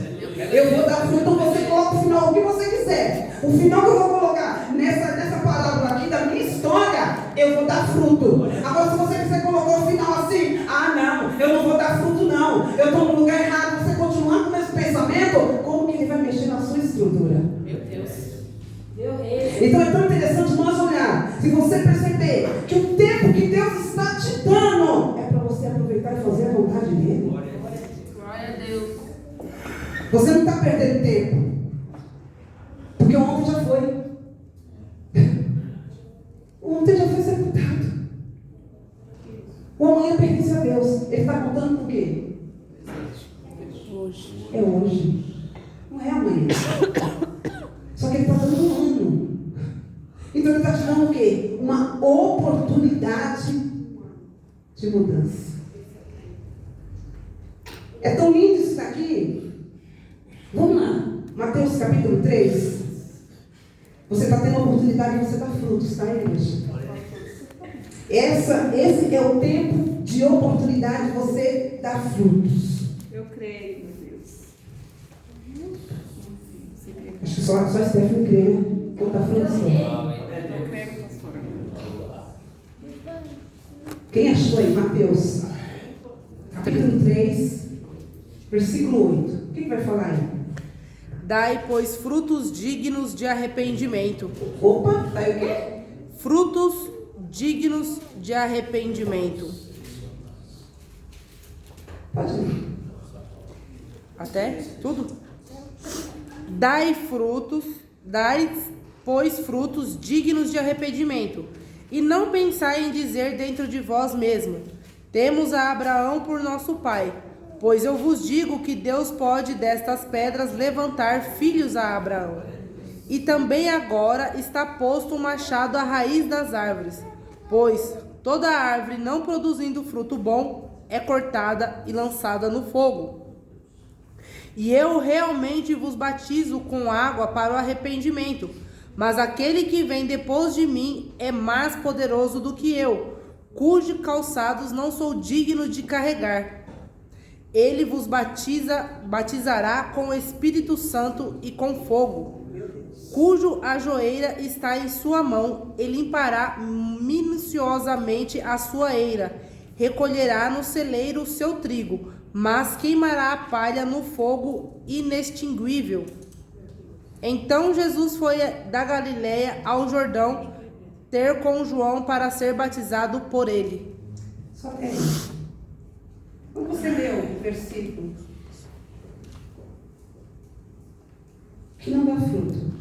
Eu vou dar fruto, então você coloca o final, o que você quiser. O final que eu vou colocar nessa parábola aqui da minha história, eu vou dar fruto. Agora, se você quiser colocar o final assim, não, eu não vou dar fruto não. Eu estou no lugar errado. Você continuar com esse pensamento, como que ele vai mexer na sua estrutura? Meu Deus. Então é tão interessante nós olhar. Se você perceber que o tempo que Deus está te dando é para você aproveitar e fazer a vontade dele. Glória a Deus. Você não está perdendo tempo. Porque ontem já foi. Ontem já foi sepultado. O amanhã pertence a Deus. Ele está contando com o quê? Hoje. É hoje. Não é amanhã. Só que ele está dando um ano. Então ele está te dando o quê? Uma oportunidade de mudança. É tão lindo isso Mateus capítulo 3. Você está tendo a oportunidade de você dar frutos, tá, igreja? Esse é o tempo de oportunidade de você dar frutos. Eu creio, meu Deus. Acho que só a Stephanie crê, né? Que eu dar frutos. Eu creio, pastora. Quem achou aí? Mateus capítulo 3, versículo 8. O que vai falar aí? Dai, pois, frutos dignos de arrependimento. Opa, tá aí o quê? Frutos dignos de arrependimento. Pode ir. Até tudo? Dai, pois, frutos dignos de arrependimento. E não pensai em dizer dentro de vós mesmo: temos a Abraão por nosso pai. Pois eu vos digo que Deus pode destas pedras levantar filhos a Abraão. E também agora está posto um machado à raiz das árvores. Pois toda árvore não produzindo fruto bom é cortada e lançada no fogo. E eu realmente vos batizo com água para o arrependimento. Mas aquele que vem depois de mim é mais poderoso do que eu, cujos calçados não sou digno de carregar. Ele vos batizará com o Espírito Santo e com fogo, cujo a joelha está em sua mão. Ele limpará minuciosamente a sua eira, recolherá no celeiro o seu trigo, mas queimará a palha no fogo inextinguível. Então Jesus foi da Galileia ao Jordão ter com João para ser batizado por ele. Só até aí. Quando você leu o versículo que não dá fruto.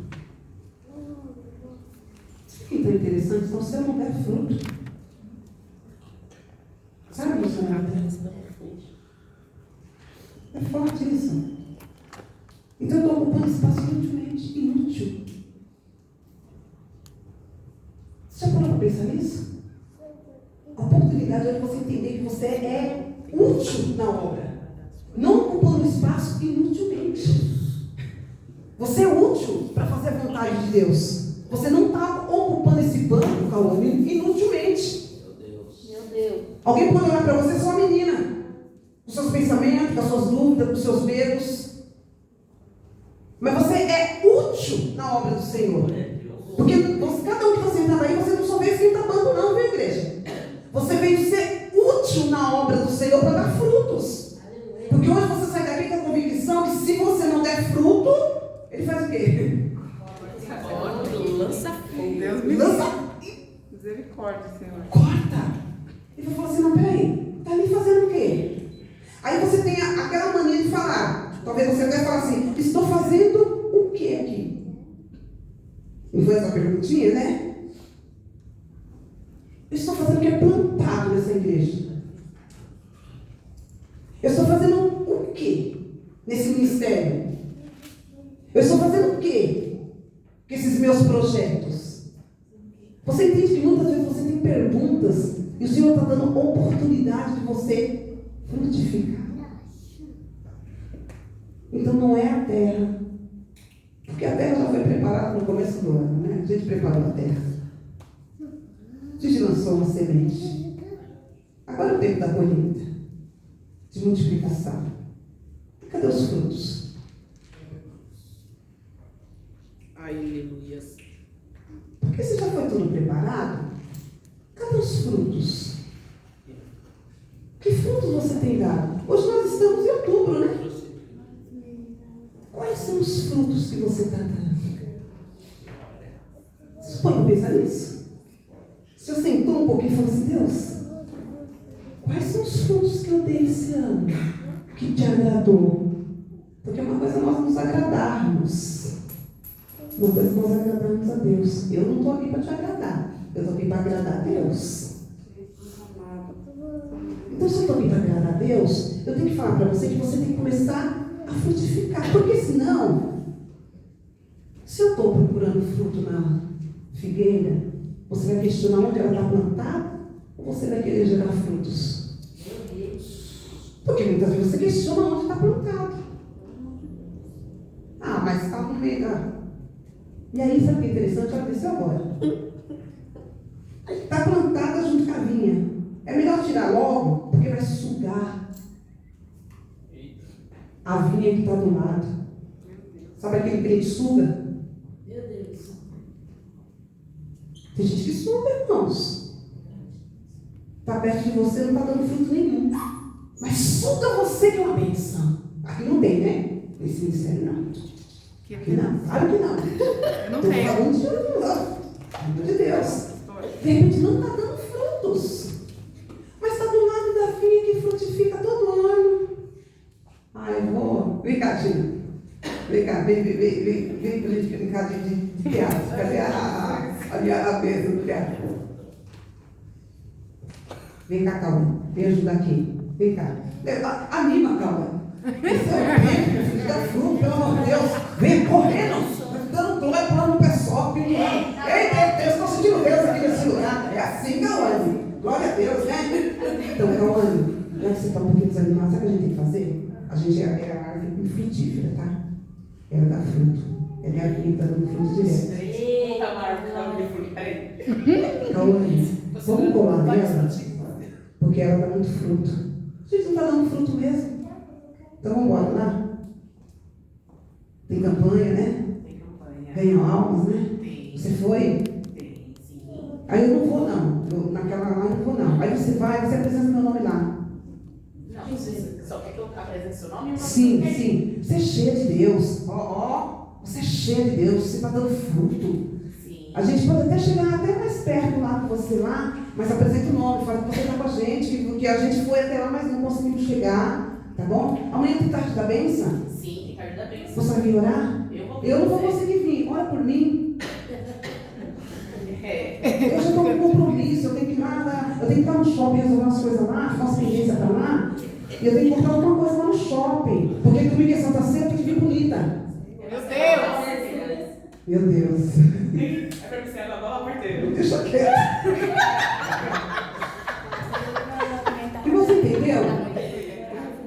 Isso aqui é tão interessante, então se eu não der fruto. Sabe, Bolsonaro? É forte isso. Então eu estou ocupando espaço inutilmente, inútil. Você já parou para pensar nisso? A oportunidade é de você entender que você é útil na obra, não ocupando espaço inutilmente. Você é útil para fazer a vontade de Deus. Você não está ocupando esse banco, Cauã, inutilmente. Meu Deus. Alguém pode olhar para você, só uma menina, com os seus pensamentos, com as suas dúvidas, com os seus medos. Mas você é útil na obra do Senhor. Porque cada um que está sentado aí, você não só veio esquentar banco, não, viu, igreja? Você veio ser útil na obra do Senhor para dar frutos. Porque hoje você sai daqui com a convicção que se você não der fruto, ele faz o quê? Lança fogo. Deus me Lança. misericórdia, Senhor. Corta. E eu falo assim, não, peraí, está ali fazendo o quê? Aí você tem aquela mania de falar. Talvez você até fale assim, estou fazendo o quê aqui? Não foi essa perguntinha, né? Eu estou fazendo o que é plantado nessa igreja. Eu estou fazendo o quê nesse ministério? Eu estou fazendo o quê com esses meus projetos? Você entende que muitas vezes você tem perguntas e o Senhor está dando oportunidade de você frutificar. Então não é a terra, porque a terra já foi preparada no começo do ano, né? A gente preparou a terra. A gente lançou uma semente. Agora é o tempo da colheita, de multiplicação. E cadê os frutos? Aleluia. Porque se já foi tudo preparado, cadê os frutos? Que frutos você tem dado? Hoje nós estamos em outubro, né? Quais são os frutos que você está dando? Vocês podem pensar nisso? Você sentou um pouquinho e falou assim, Deus, quais são os frutos que eu dei esse ano que te agradou? Porque uma coisa é nós nos agradarmos. Uma coisa é nós agradarmos a Deus. Eu não estou aqui para te agradar. Eu estou aqui para agradar a Deus. Então, se eu estou aqui para agradar a Deus, eu tenho que falar para você que você tem que começar a frutificar. Porque senão, se eu estou procurando fruto na figueira, você vai questionar onde ela está plantada ou você vai querer gerar frutos? Porque muitas vezes você questiona onde está plantado. Ah, lá, mas está no meio da... E aí, sabe o que é interessante? Ela desceu agora. Está plantada junto com a vinha. É melhor tirar logo, porque vai sugar a vinha que está do lado. Sabe aquele crente suga? Meu Deus. Tem gente que suga, irmãos. Está perto de você, não está dando fruto nenhum. Mas suga você que é uma bênção. Aqui não tem, né? Nesse ministério não. Aqui não. Claro que não. Eu não Estou tenho. falando de não. Pelo amor de Deus. De repente não está dando frutos. Mas está do lado da vinha que frutifica todo ano. Ai, vou. Vem cá, Tina. Vem cá, vem pra gente brincar de piada. Cadê a mesa do piada? Vem cá, Calma. Vem ajudar aqui. Vem cá. Anima, Calma. Esse é o tempo, filho da fruta, pelo amor de Deus. Vem correndo. Dando glória para no pessoal. Ei, Deus, estou sentindo Deus aqui nesse lugar. É assim, Cauane. Glória a Deus, né? Então, Cauane, já que você está um pouquinho desanimado, sabe o que a gente tem que fazer? A gente é a árvore infrutífera, tá? Ela dá fruto. Ela é a árvore que está dando fruto direto. Cauane, vamos colar nela, porque ela dá muito fruto. A gente não está dando fruto mesmo. Então vamos embora lá. Tem campanha, né? Tem campanha. Ganham almas, né? Tem. Você foi? Tem, sim. Aí eu não vou não. Naquela lá eu não vou não. Aí você vai, você apresenta meu nome lá. Não, você só quer que eu apresente seu nome? Sim. Você é cheia de Deus. Você é cheia de Deus. Você está dando fruto. Sim. A gente pode até chegar até mais perto lá com você lá, mas apresenta o nome, fala que você está com a gente, que a gente foi até lá, mas não conseguimos chegar. Tá bom? Amanhã tem tarde da bênção? Sim, tem tarde da bênção. Você vai vir orar? Eu não vou conseguir vir. Ora por mim. Eu já estou com compromisso. Eu tenho que ir lá, eu tenho que ir lá no shopping resolver umas coisas lá, fazer uma experiência para lá. E eu tenho que comprar alguma coisa lá no shopping. Porque comigo é Santa Ceia, eu tenho que vir bonita. Meu Deus. É pra você agora lá parteiro. Deixa quieto. E você entendeu?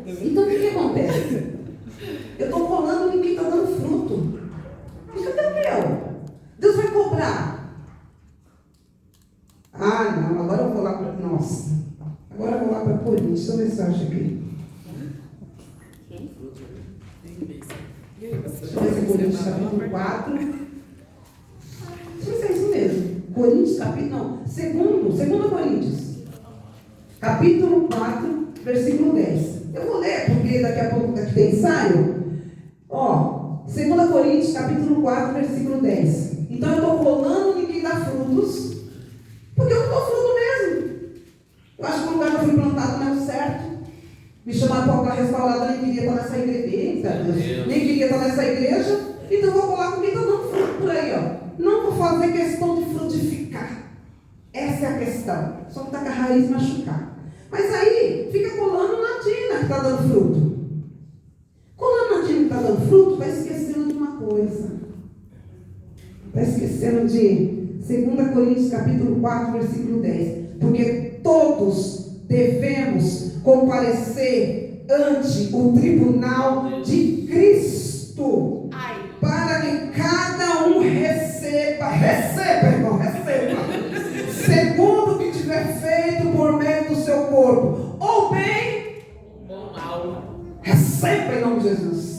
Então o que acontece? Eu estou colando em quem está dando fruto. Isso é meu. Deus vai cobrar. Ah, não, agora eu vou lá para. Nossa. Agora eu vou lá para Coríntios. Deixa eu ver se eu acho aqui. Deixa eu ver se Coríntios capítulo 4. Deixa eu ver se é isso mesmo. Coríntios capítulo. Não, segundo Coríntios. Capítulo 4, versículo 10. Eu vou ler, porque daqui a pouco daqui tem ensaio. 2 Coríntios, capítulo 4, versículo 10. Então eu estou colando em quem dá frutos, porque eu não dou fruto mesmo. Eu acho que o lugar que eu fui plantado não é o certo. Me chamaram para colocar restaurada, nem queria estar nessa igreja. Nem queria estar nessa igreja. Então eu vou colar com quem está dando fruto por aí, Não vou fazer questão de frutificar. Essa é a questão. Só que está com a raiz machucar. Mas aí, fica colando na tina que está dando fruto. Colando na tina que está dando fruto, vai esquecendo de uma coisa. Está esquecendo de 2 Coríntios capítulo 4, versículo 10. Porque todos devemos comparecer ante o tribunal de Cristo. Para que cada um receba, irmão, segundo o que tiver feito por meio do seu corpo, ou bem, ou mal. Receba em nome de Jesus.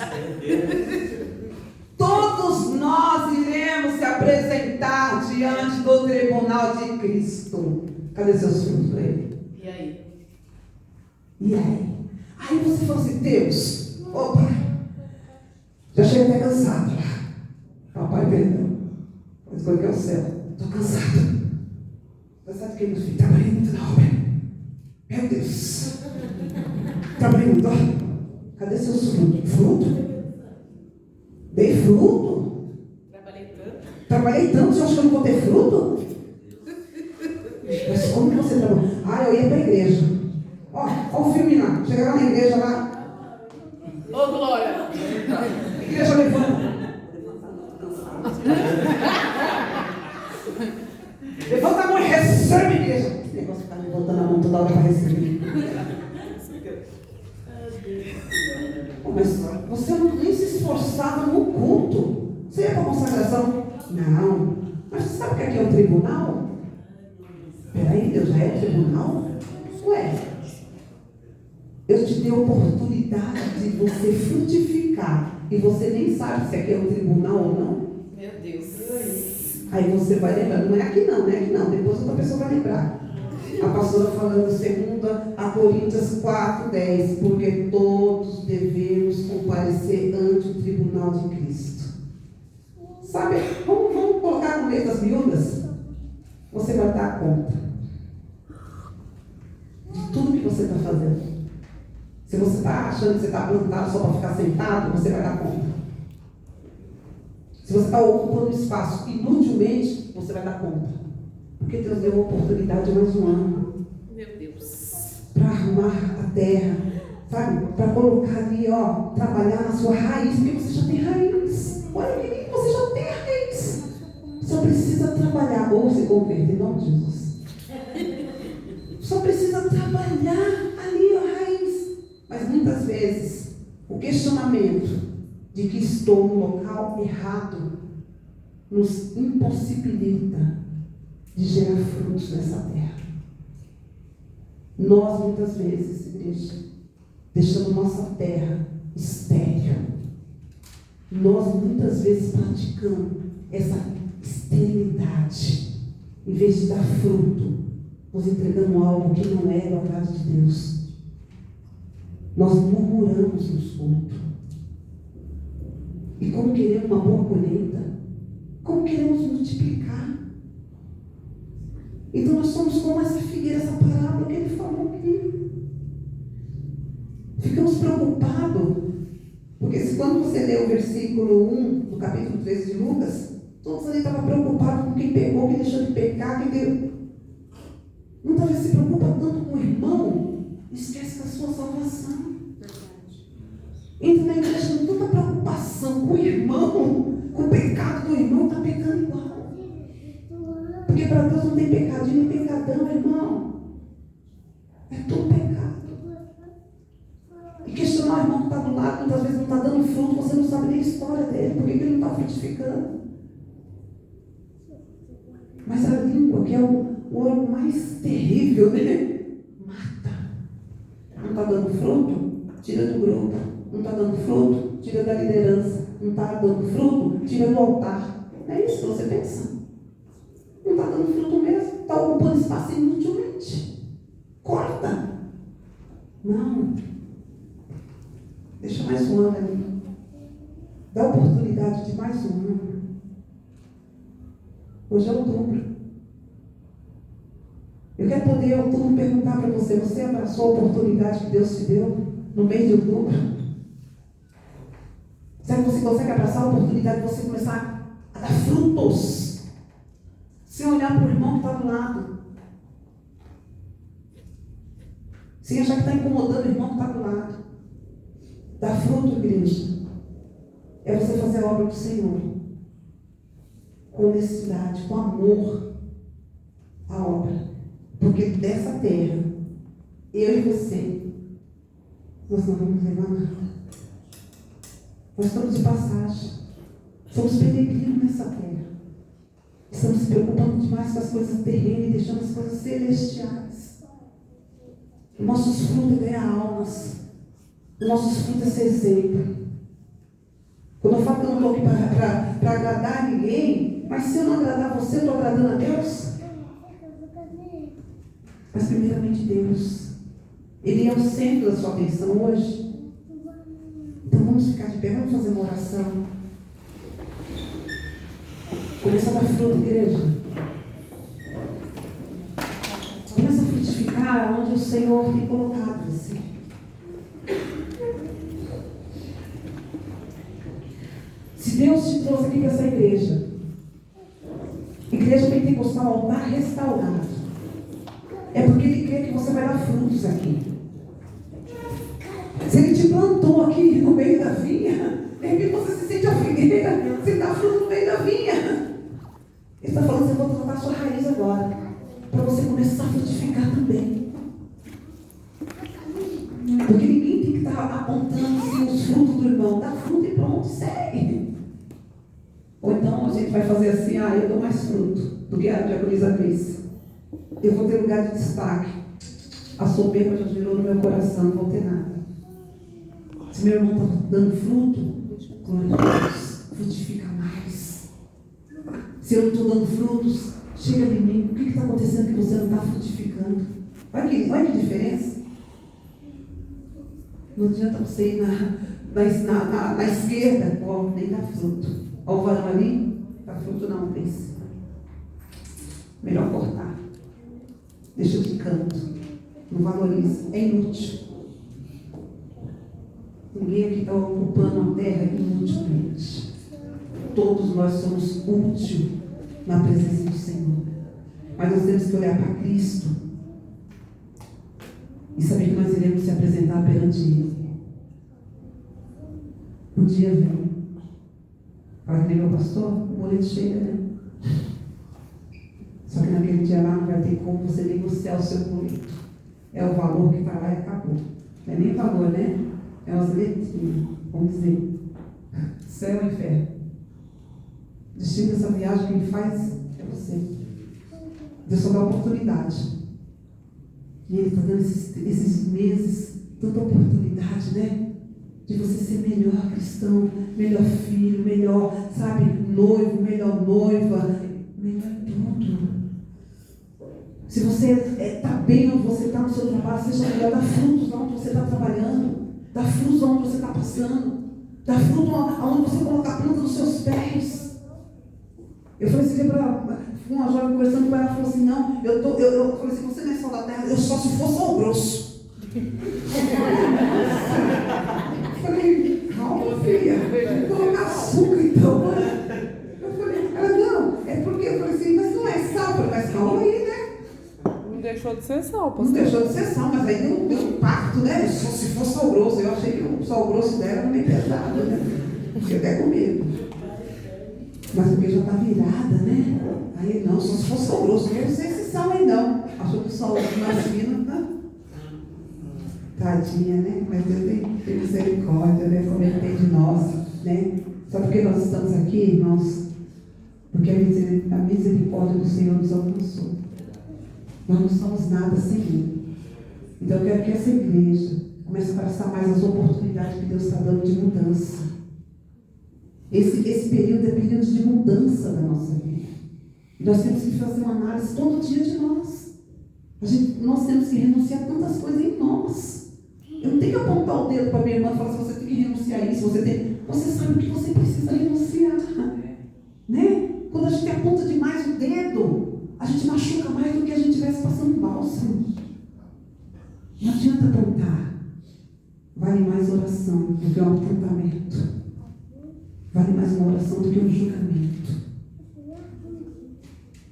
Todos nós iremos se apresentar diante do tribunal de Cristo. Cadê seus frutos para ele? E aí? E aí? Aí você fala assim, Deus, opa, já cheguei até cansado. Papai, perdão. Mas qual que é o céu? Estou cansado. Cansado de que, meus filhos? Trabalhei muito na obra. Meu Deus. Trabalhei muito. Cadê seus frutos? Fruto? Dei fruto? Trabalhei tanto, você acha que eu não vou ter fruto? Mas como você trabalhou? Eu ia para a igreja. Ó o filme lá. Chegava na igreja lá. Ô, Glória! A igreja levanta. Levanta a mão e recebe, igreja. Esse negócio de ficar levantando a mão toda hora para receber. Mas você nem se esforçava no culto. você é para consagração. Não. Mas você sabe que aqui é um tribunal? Peraí, Deus já é um tribunal? Ué, eu te dei a oportunidade de você frutificar e você nem sabe se aqui é um tribunal ou não? Meu Deus. Aí você vai lembrar, não é aqui não, depois outra pessoa vai lembrar. A pastora falando 2 Coríntios 4:10, porque todos devemos comparecer ante o tribunal de Cristo. Sabe, vamos colocar no meio das miúdas? Você vai dar conta de tudo que você está fazendo. Se você está achando que você está plantado só para ficar sentado, você vai dar conta. Se você está ocupando espaço inutilmente, você vai dar conta. Porque Deus deu uma oportunidade de mais um ano. Meu Deus. Para arrumar a terra, sabe? Para colocar ali, ó, trabalhar na sua raiz, porque você já tem raiz. Olha que lindo, você já tem raiz. Só precisa trabalhar ou se converter, em nome de Jesus. Só precisa trabalhar ali a raiz. Mas muitas vezes, o questionamento de que estou no local errado nos impossibilita de gerar frutos nessa terra. Nós, muitas vezes, igreja, deixamos nossa terra estéril. Nós, muitas vezes, praticamos essa esterilidade. Em vez de dar fruto, nós entregamos algo que não é do agrado de Deus. Nós murmuramos nos cultos. E como queremos uma boa colheita, como queremos multiplicar. Então nós somos como essa figueira, essa parábola que ele falou aqui. Ficamos preocupados, porque se quando você lê o versículo 1 do capítulo 13 de Lucas, todos ali estavam preocupados com quem pegou, quem deixou de pecar, quem deu. Muitas vezes se preocupa tanto com o irmão, esquece da sua salvação. Entra na igreja com tanta preocupação com o irmão, com o pecado do irmão, está pecando igual. Porque para Deus não tem pecadinho nem pecadão, irmão. É tudo pecado. E questionar o irmão que está do lado, muitas vezes não está dando fruto, você não sabe nem a história dele, porque ele não está frutificando. Mas a língua, que é o órgão mais terrível, né? Mata. Não está dando fruto? Tira do grupo. Não está dando fruto? Tira da liderança. Não está dando fruto? Tira do altar. É isso que você pensa? Não está dando fruto mesmo? Está ocupando espaço inutilmente. Corta. Não. Deixa mais um ano ali. Dá oportunidade de mais um ano. Hoje é outubro. Eu quero poder em outubro perguntar para você: você abraçou a oportunidade que Deus te deu no mês de outubro? Será que você consegue abraçar a oportunidade de você começar a dar frutos? Sem olhar para o irmão que está do lado. Sem achar que está incomodando o irmão que está do lado. Dar fruto, igreja, é você fazer a obra do Senhor. Com honestidade, com amor. A obra. Porque dessa terra, eu e você, nós não vamos levar nada. Nós estamos de passagem. Somos peregrinos nessa terra. Estamos se preocupando demais com as coisas terrenas e deixando as coisas celestiais. Nossos frutos é ganhar almas. Nossos frutos é ser exemplo. Quando eu falo que eu não estou aqui para agradar ninguém, mas se eu não agradar você, eu estou agradando a Deus? Mas primeiramente Deus. Ele é o centro da sua atenção hoje. Então vamos ficar de pé, vamos fazer uma oração. Começa a dar fruto, igreja. Começa a frutificar onde o Senhor tem colocado você. Se Deus te trouxe aqui para essa igreja, igreja pentecostal, altar restaurado, é porque Ele crê que você vai dar frutos aqui. Se Ele te plantou aqui no meio da vinha, de repente você se sente a figueira, você dá fruto no meio da vinha. Ele está falando: eu vou tratar a sua raiz agora, para você começar a frutificar também. Porque ninguém tem que estar apontando assim, os frutos do irmão. Dá fruto e pronto, segue. Ou então a gente vai fazer assim, eu dou mais fruto do que a diaconisa Grace. Eu vou ter lugar de destaque. A soberba já gerou no meu coração, não vou ter nada. Se meu irmão está dando fruto, glória a Deus, frutifica mais. Se eu não estou dando frutos, chega de mim. O que está acontecendo que você não está frutificando? Olha que diferença. Não adianta você ir na esquerda, nem dá fruto. Olha o varão ali, dá fruto não, pense. Melhor cortar. Deixa de canto. Não valoriza. É inútil. Ninguém aqui está ocupando a terra inutilmente. Todos nós somos úteis na presença do Senhor. Mas nós temos que olhar para Cristo e saber que nós iremos se apresentar perante Ele. Um dia vem. Fala que nem meu pastor, o boleto chega, né? Só que naquele dia lá não vai ter como você negociar o seu boleto. É o valor que está lá e acabou. Não é nem valor, né? É umas letrinhas, vamos dizer. Céu e inferno. O destino dessa viagem que Ele faz é você. Deus só dá oportunidade. E Ele está dando esses meses tanta oportunidade, né? De você ser melhor cristão, melhor filho, melhor, sabe, noivo, melhor noiva, melhor tudo. Se você está bem onde você está no seu trabalho, seja melhor, dá frutos onde você está trabalhando, dá frutos onde você está passando, dá fruto onde você coloca a planta dos seus pés. Eu falei assim para uma jovem conversando com ela, ela falou assim, não, eu falei assim, você não é só da terra, eu só se for sal grosso. Falei, calma, filha, vou colocar açúcar então. Eu falei, ela não, é porque eu falei assim, mas não é sal. Eu falei, mas calma aí, né? Não deixou de ser sal, Não pastor. deixou de ser sal, mas aí deu um impacto, né? Só se for sal grosso. Eu achei que o sal grosso dela era meio pesado, né? Fiquei até com medo. Mas porque já está virada, né? Aí não, só se for sal grosso, não quero ser esse sal aí não. Achou que o sal mais fino, tá? Tadinha, né? Mas Deus tem misericórdia, né? Como Ele tem de nós, né? Sabe por que nós estamos aqui, irmãos? Porque a misericórdia do Senhor nos alcançou. Nós não somos nada sem Ele. Então eu quero que essa igreja comece a abraçar mais as oportunidades que Deus está dando de mudança. Esse período é período de mudança da nossa vida. E nós temos que fazer uma análise todo dia de nós. Nós temos que renunciar a tantas coisas em nós. Eu não tenho que apontar o dedo para minha irmã e falar assim, você tem que renunciar a isso, você sabe o que você precisa renunciar. Né? Quando a gente aponta demais o dedo, a gente machuca mais do que a gente estivesse passando bálsamo. Não adianta apontar. Vale mais oração do que um apontamento. Vale mais uma oração do que um julgamento.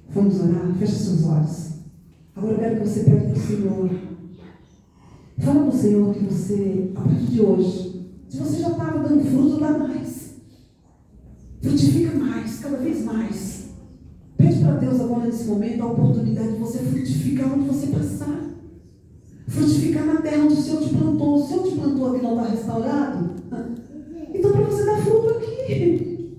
Vamos orar? Feche seus olhos. Agora eu quero que você pegue para o Senhor. Fala para o Senhor que você, a partir de hoje, se você já estava dando fruto, dá mais. Frutifica mais, cada vez mais. Pede para Deus agora nesse momento a oportunidade de você frutificar onde você passar. Frutificar na terra onde o Senhor te plantou. O Senhor te plantou aqui, não está restaurado? Então para você dar fruto aqui.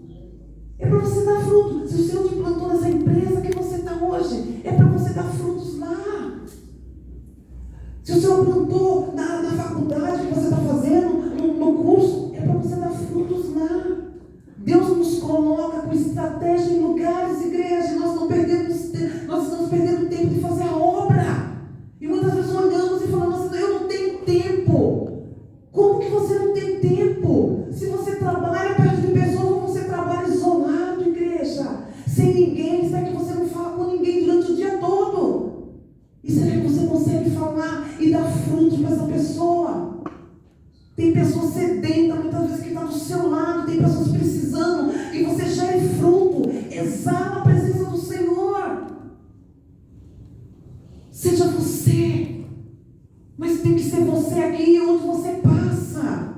É para você dar fruto. Se o Senhor te plantou nessa empresa que você está hoje, é para você dar frutos lá. Se o Senhor plantou na faculdade que você está fazendo, no curso, é para você dar frutos lá. Deus nos coloca com estratégia em lugares, igreja, nós estamos perdendo tempo de fazer a obra. E muitas vezes olhamos e falamos assim, eu não tenho tempo. Como que você não tem tempo? Se você trabalha perto de pessoas ou você trabalha isolado, igreja, sem ninguém, será que você não fala com ninguém durante o dia todo? E será que você consegue falar e dar fruto para essa pessoa? Tem pessoas sedentas, muitas vezes, que estão do seu lado, tem pessoas precisando que você gere fruto, exala a presença do Senhor. Seja você, mas tem que ser você aqui onde você passa.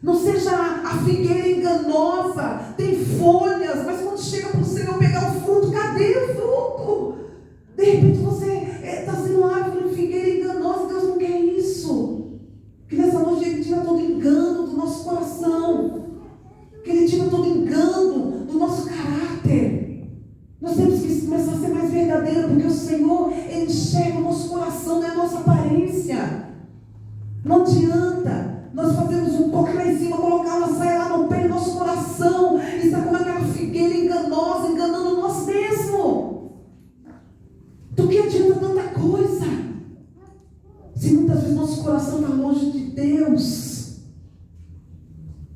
Não seja a figueira enganosa, tem folhas, mas quando chega para o Senhor pegar o fruto, cadê o fruto? De repente você está sendo árvore, figueira enganosa. Deus não quer isso. Que nessa noite Ele tira todo engano do nosso coração. Que Ele tira todo engano do nosso caráter. temos que começar a ser mais verdadeiros, porque o Senhor, Ele enxerga o nosso coração, não é a nossa aparência. Não adianta nós fazermos um pouco lá em cima, colocar uma saia lá no pé do nosso coração, e está como aquela figueira enganosa, enganando nós mesmos. Do que adianta tanta coisa? Se muitas vezes nosso coração está longe de Deus,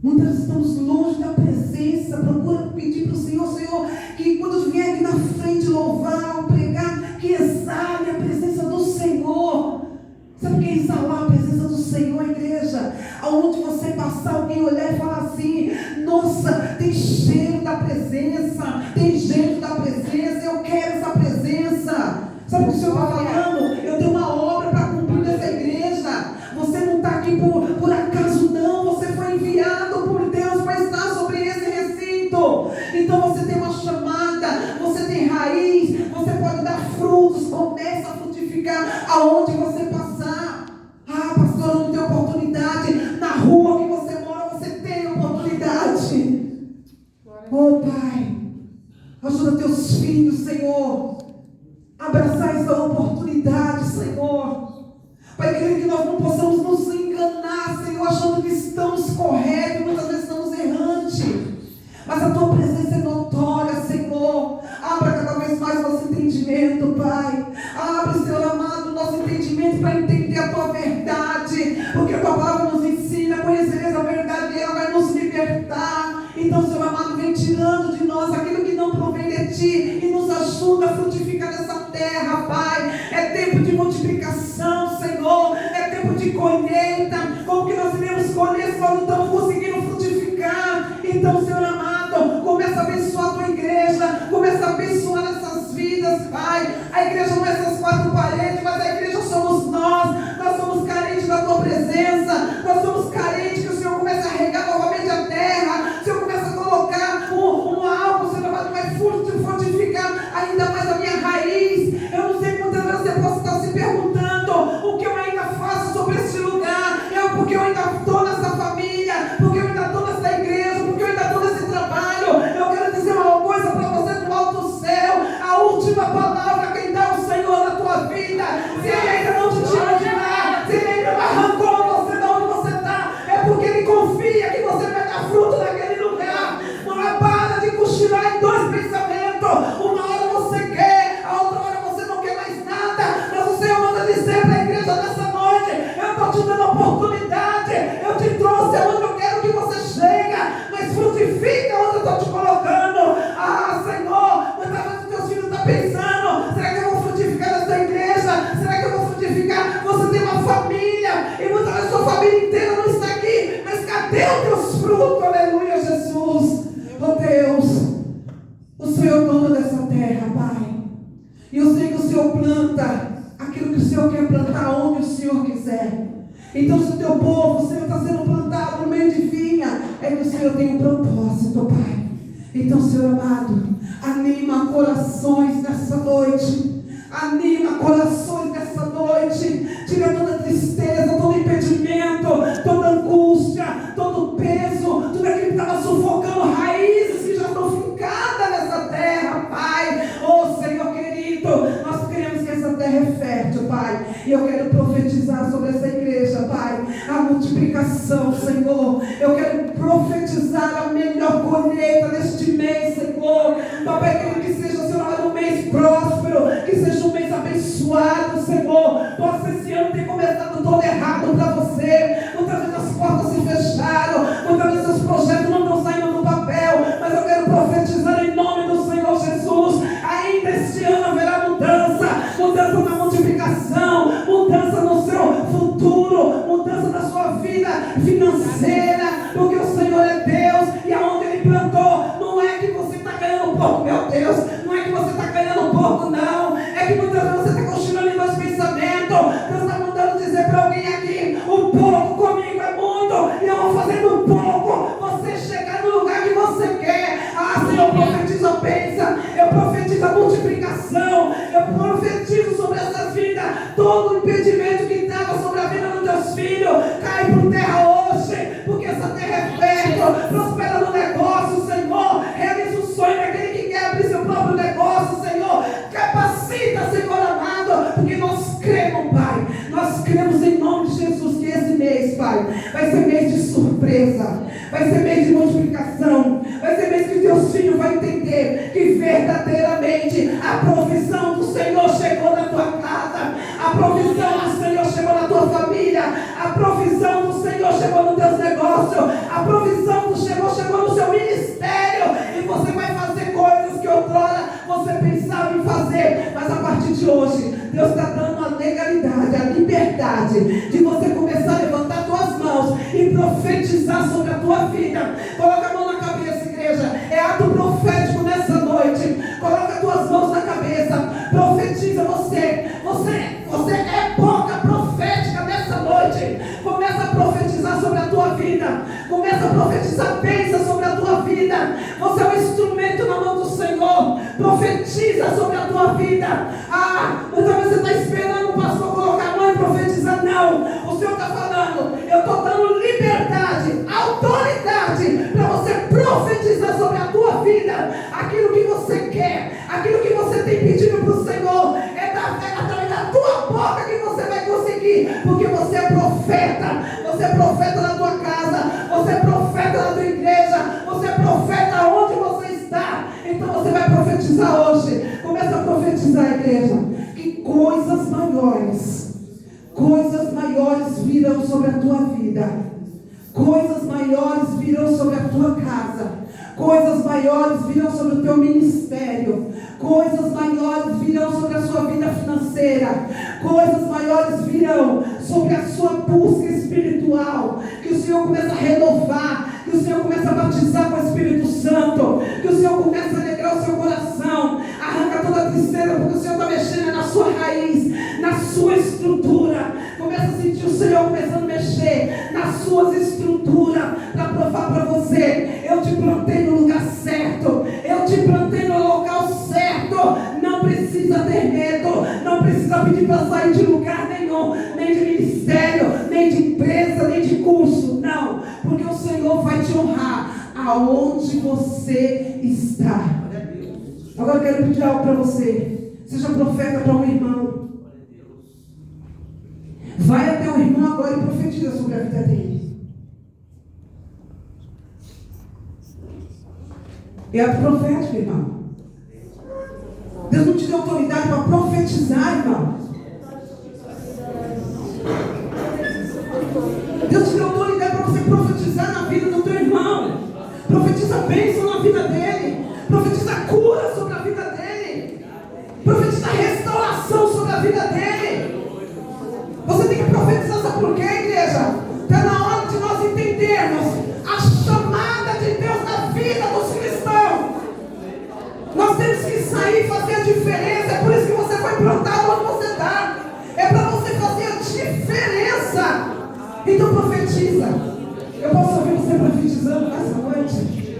muitas vezes estamos longe da presença. Procura pedir para o Senhor, Senhor, que quando vier aqui na frente louvar ou pregar, que exale a presença do Senhor. Sabe o que é exalar a presença do Senhor, igreja? Aonde você passar, alguém olhar e falar assim: nossa, tem cheiro da presença, tem jeito da presença, eu quero essa presença. Sabe o que o Senhor está falando? Eu tenho uma obra para cumprir nessa igreja. Você não está aqui por acaso, não. Você foi enviado por Deus para estar sobre esse recinto. Então você tem uma chamada, você tem raiz, você pode dar frutos. Começa a frutificar aonde você passar. Ah, pastor, não tem oportunidade. Na rua que você mora, você tem oportunidade. Oh, Pai, ajuda teus filhos, Senhor, abraçar essa oportunidade, Senhor. Pai querido, que nós não possamos nos enganar, Senhor, achando que estamos corretos, muitas vezes estamos errantes. Mas a tua presença é notória, Senhor. Abra cada vez mais nosso entendimento, Pai. Abre, Senhor amado, nosso entendimento para entender a tua verdade. Porque a tua palavra nos ensina, conhecereis a verdade e ela vai nos libertar. Então, Senhor amado, vem tirando de nós aquilo que não provém de ti e nos ajuda a frutificar nessa terra, Pai. É tempo de multiplicação, Senhor. É tempo de colheita. Como que nós iremos colher se nós não estamos conseguindo frutificar? Então, Senhor amado, começa a abençoar a tua igreja. Começa a abençoar essas vidas, Pai. A igreja não é essas quatro paredes, mas a igreja somos nós. Nós somos carentes da tua presença. Nós somos carentes que o Senhor comece a regar novamente a terra. O Senhor começa a colocar algo, Senhor amado, que vai fortificar ainda mais a minha raiz. Eu não sei quantas vezes você possa estar se perguntando o que eu ainda faço sobre este lugar. Porque eu ainda estou nessa família, porque eu ainda estou nessa igreja, porque eu ainda estou nesse trabalho. Eu quero dizer uma coisa para você do alto céu: a última palavra quem dá é o Senhor na tua vida. Se Ele ainda não te tirou de lá, se Ele ainda não arrancou você de onde você está, é porque Ele confia que você vai dar fruto naquele lugar. Não é para de cochilar em dois pensamentos. Uma hora você quer, a outra hora você não quer mais nada. Mas o Senhor manda dizer para a igreja nessa noite: eu estou te dando oportunidade, eu te trouxe aonde eu quero que você chegue, mas frutifica onde eu estou te colocando. Ah, Senhor, muitas vezes os teus filhos estão pensando: será que eu vou frutificar nessa igreja? Será que eu vou frutificar? Você tem uma família, e muitas vezes sua família inteira não está aqui, mas cadê os teus frutos? Aleluia, Jesus. Oh Deus, o Senhor é o dono dessa terra, Pai. E eu sei que o Senhor planta aquilo que o Senhor quer plantar onde o Senhor quiser. Então, se o teu povo, o Senhor está sendo plantado no meio de vinha, é que o Senhor tem um propósito, Pai. Então, Senhor amado, anima corações nessa noite. Anima corações nessa noite. Tira toda tristeza, todo impedimento, toda angústia, todo peso, tudo aquilo que estava sufocando raízes que já estão fincadas nessa terra, Pai. Oh, Senhor querido, nós queremos que essa terra é fértil, Pai. E eu quero profetizar sobre essa igreja, Pai, a multiplicação, Senhor. Eu quero profetizar a melhor colheita deste mês, Senhor. Papai, que seja, Senhor, um mês próspero, que seja um mês abençoado, Senhor. Possa esse ano ter começado todo errado para você. Muitas vezes as portas se fecharam, muitas vezes os projetos não estão saindo do papel, mas eu quero profetizar em nome do Senhor Jesus. Ainda este ano haverá mudança, mudança na multiplicação, mudança no seu futuro, mudança na sua vida financeira, porque o Senhor é Deus e aonde Ele plantou, não é que você está ganhando pouco, meu Deus, não é que você está ganhando pouco, não, é que muitas vezes você está continuando em dois pensamentos. Deus está mandando dizer para alguém aqui: o pouco comigo é muito, e eu vou fazendo pouco, você chegar no lugar que você quer. Ah, Senhor, eu profetizo a bênção, eu profetizo a multiplicação, eu profetizo sobre essa vida, todo o impedimento que estava sobre a vida dos teus filhos, cai por terra hoje, porque essa terra é fértil. Prospera no negócio, Senhor, realiza o sonho daquele que quer abrir seu próprio negócio, de hoje, Deus está dando a legalidade, a liberdade de você começar a levantar suas mãos e profetizar sobre a tua vida. Coloca a mão na cabeça, igreja. É ato profético nessa noite. Coloca as tuas mãos na cabeça. Profetiza você. Você é boca profética nessa noite. Começa a profetizar sobre a tua vida. Começa a profetizar bênção sobre a tua vida. Você é um instrumento na mão do Senhor. Profetiza sobre a tua vida. Muitas vezes você está esperando o pastor colocar a mão e profetizar. Não. O Senhor está falando. Eu estou dando liberdade, autoridade para você profetizar sobre a tua vida. Aquilo que você quer, aquilo que você tem pedido para o Senhor, é através da tua boca que você vai conseguir. Porque você é profeta. Você é profeta na tua casa. Você é profeta na tua igreja. Você é profeta onde você está. Então você vai profetizar hoje. Começa a profetizar, igreja. Que coisas maiores virão sobre a tua vida. Coisas maiores virão sobre a tua casa. Coisas maiores virão sobre o teu ministério. Coisas maiores virão sobre a sua vida financeira. Coisas maiores virão sobre a sua busca espiritual. Que o Senhor começa a renovar. Que o Senhor começa a batizar com o Espírito Santo. Que o Senhor começa a alegrar o seu coração. Arranca toda a tristeza, porque o Senhor está mexendo na sua raiz, na sua estrutura. Começa a sentir o Senhor começando a mexer nas suas estruturas, para provar para você: eu te plantei no lugar certo, eu te plantei no local certo. Não precisa ter medo, não precisa pedir para sair de lugar nenhum, nem de ministério, nem de empresa, nem de curso, não, porque o Senhor vai te honrar aonde você está. Agora eu quero pedir algo para você. Seja profeta para um irmão. Vai até o irmão agora e profetiza sobre a vida dele. É ato profético, irmão. Deus não te deu autoridade para profetizar, irmão. Deus te deu autoridade para você profetizar na vida do teu irmão. Profetiza bênção na vida dele. Profetiza cura sobre a vida dele. Profetiza restauração sobre a vida dele. Você tem que profetizar, sabe por quê, igreja? Está na hora de nós entendermos a chamada de Deus na vida dos cristãos. Nós temos que sair e fazer a diferença. É por isso que você foi plantado onde você está. É para você fazer a diferença. Então profetiza. Eu posso ouvir você profetizando nessa noite.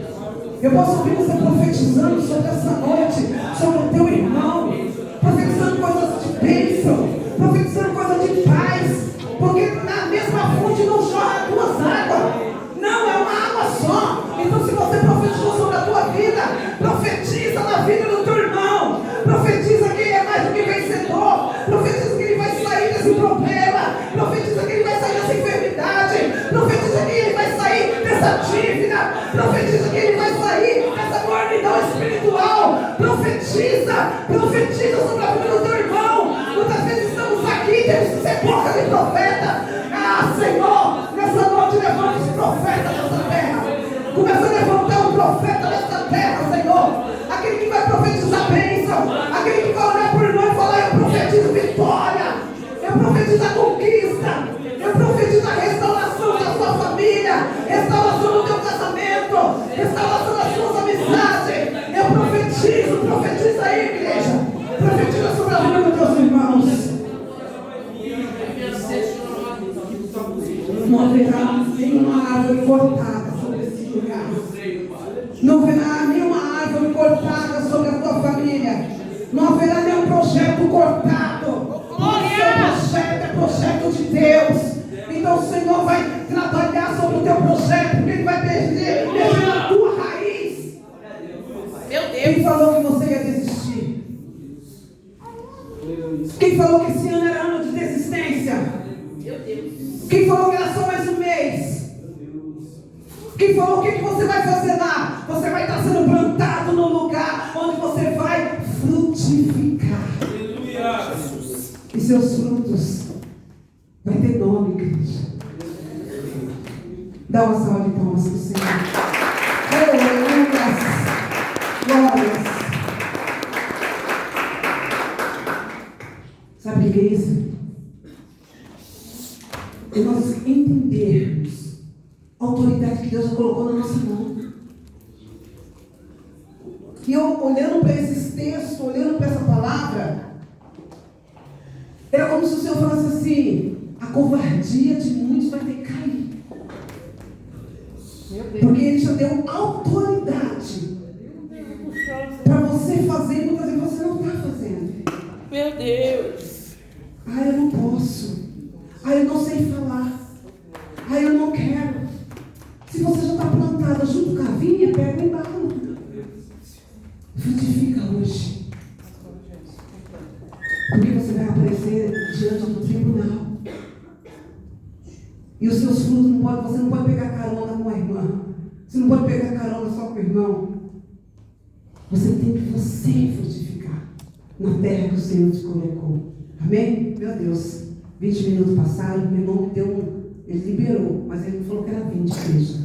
Eu posso ouvir você profetizando sobre essa noite, sobre o teu irmão. Profetizando coisas de bênção. Profetizando coisas de paz. Porque na mesma fonte não jorra duas águas. Não, é uma água só. Então se você profetizou sobre a tua vida, profetiza na vida do teu irmão. Profetiza que ele é mais do que vencedor. Profetiza que ele vai sair desse problema. Profetiza que ele vai sair dessa enfermidade. Profetiza que ele vai sair dessa dívida. Profetiza que ele vai sair dessa mornidão espiritual. Profetiza sobre a vida do teu irmão. Muitas vezes estamos aqui, temos que ser boca de profeta. Senhor, nessa noite levanta esse profeta nessa terra. Começa a levantar um profeta nessa terra, Senhor. Aquele que vai profetizar bênção. Aquele que vai olhar para o irmão e falar: eu profetizo vitória. Eu profetizo a conquista. Eu profetizo a restauração da sua família. Restauração do teu casamento. Restauração das suas amizades. Eu profetiza aí, igreja. Profetiza sobre a vida dos teus irmãos. Não haverá nenhuma árvore cortada sobre esse lugar. Não haverá nenhuma árvore cortada sobre a tua família. Não haverá nenhum projeto cortado. O seu projeto é projeto de Deus. Então o Senhor vai trabalhar sobre o teu projeto, porque Ele vai mexer na tua raiz. Meu Deus. Quem falou que você ia desistir? Quem falou que esse ano era ano de desistência? Meu Deus. Quem falou que era só mais um mês? Quem falou o que você vai fazer lá? Você vai estar sendo plantado no lugar onde você vai frutificar. E seus frutos vai ter nome, igreja. Dá uma salva de palmas para o Senhor. Glórias. Sabe o que é isso? É nós entendermos a autoridade que Deus já colocou na nossa mão. E eu, olhando para esses textos, olhando para essa palavra, era como se o Senhor falasse assim: a covardia de muitos vai ter que cair. Porque Ele já deu autoridade para você fazer, muitas vezes você não está fazendo. Meu Deus. Ah, eu não posso. Ah, eu não sei falar. Ah, eu não quero. Se você já está plantada junto com a vinha, pega o embalo. Frutifica hoje. Porque você vai aparecer diante do tribunal. E os seus frutos você não pode pegar carona com a irmã. Você não pode pegar carona só com o irmão. Você tem que frutificar na terra que o Senhor te colocou. Amém? Meu Deus, 20 minutos passaram, meu irmão me deu ele liberou, mas ele falou que era 20, igreja.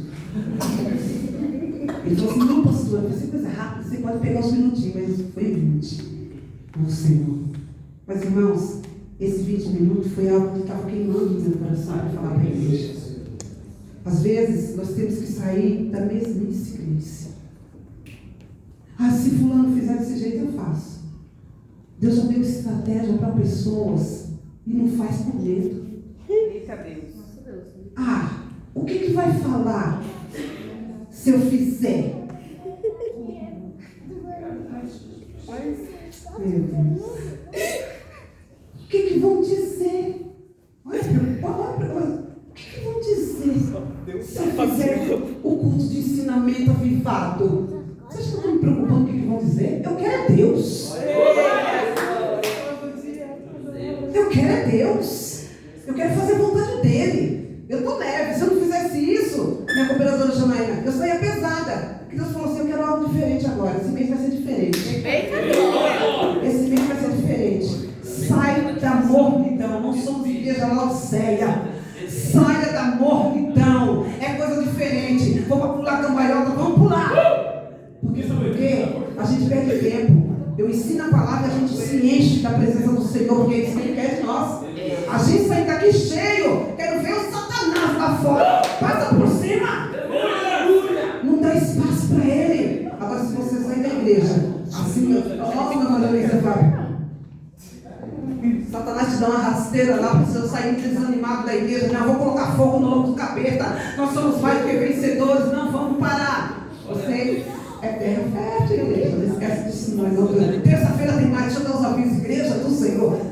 Ele falou assim: não, pastor, vai ser coisa rápida, você pode pegar uns minutinhos, mas foi 20. Não, Senhor. Mas, irmãos, esses 20 minutos foi algo que estava queimando no meu coração para falar para a igreja. Às vezes, nós temos que sair da mesmice, Cris. Ah, se fulano fizer desse jeito, eu faço. Deus já deu estratégia para pessoas e não faz por medo. Eita Deus. Ah, o que vai falar se eu fizer? Meu Deus. O que vão dizer? Olha para nós. O que vão dizer se eu fizer o curso de ensinamento avivado? Vocês estão me preocupando com o que vão dizer? Eu quero é Deus. Eu quero é Deus. Eu quero fazer a vontade dele. Eu estou leve. Se eu não fizesse isso, minha cooperadora Janaína, eu saía pesada. Porque Deus falou assim: eu quero algo diferente agora. Esse mês vai ser diferente. Esse mês vai ser diferente. Sai da mornidão. Não somos igreja Laodiceia. Saia da mornidão. É coisa diferente. Vou para pular cambalhota, vamos pular. Porque sabe por quê? A gente perde tempo. Eu ensino a palavra e a gente se enche da presença do Senhor, porque é isso que Ele quer de nós. A gente sai daqui cheio. Quero ver o Satanás lá fora. Passa por cima. Não dá espaço para ele. Agora, se você sair da igreja, assim, ó, meu namorado aí, você vai. Satanás te dá uma rasteira lá para você sair desanimado da igreja. Não, vou colocar fogo no lombo do capeta. Nós somos mais do que vencedores. Não, vamos parar. Você é terra fértil, igreja. Não esquece disso, não. Terça-feira tem mais. Deixa eu dar os avisos, igreja do Senhor.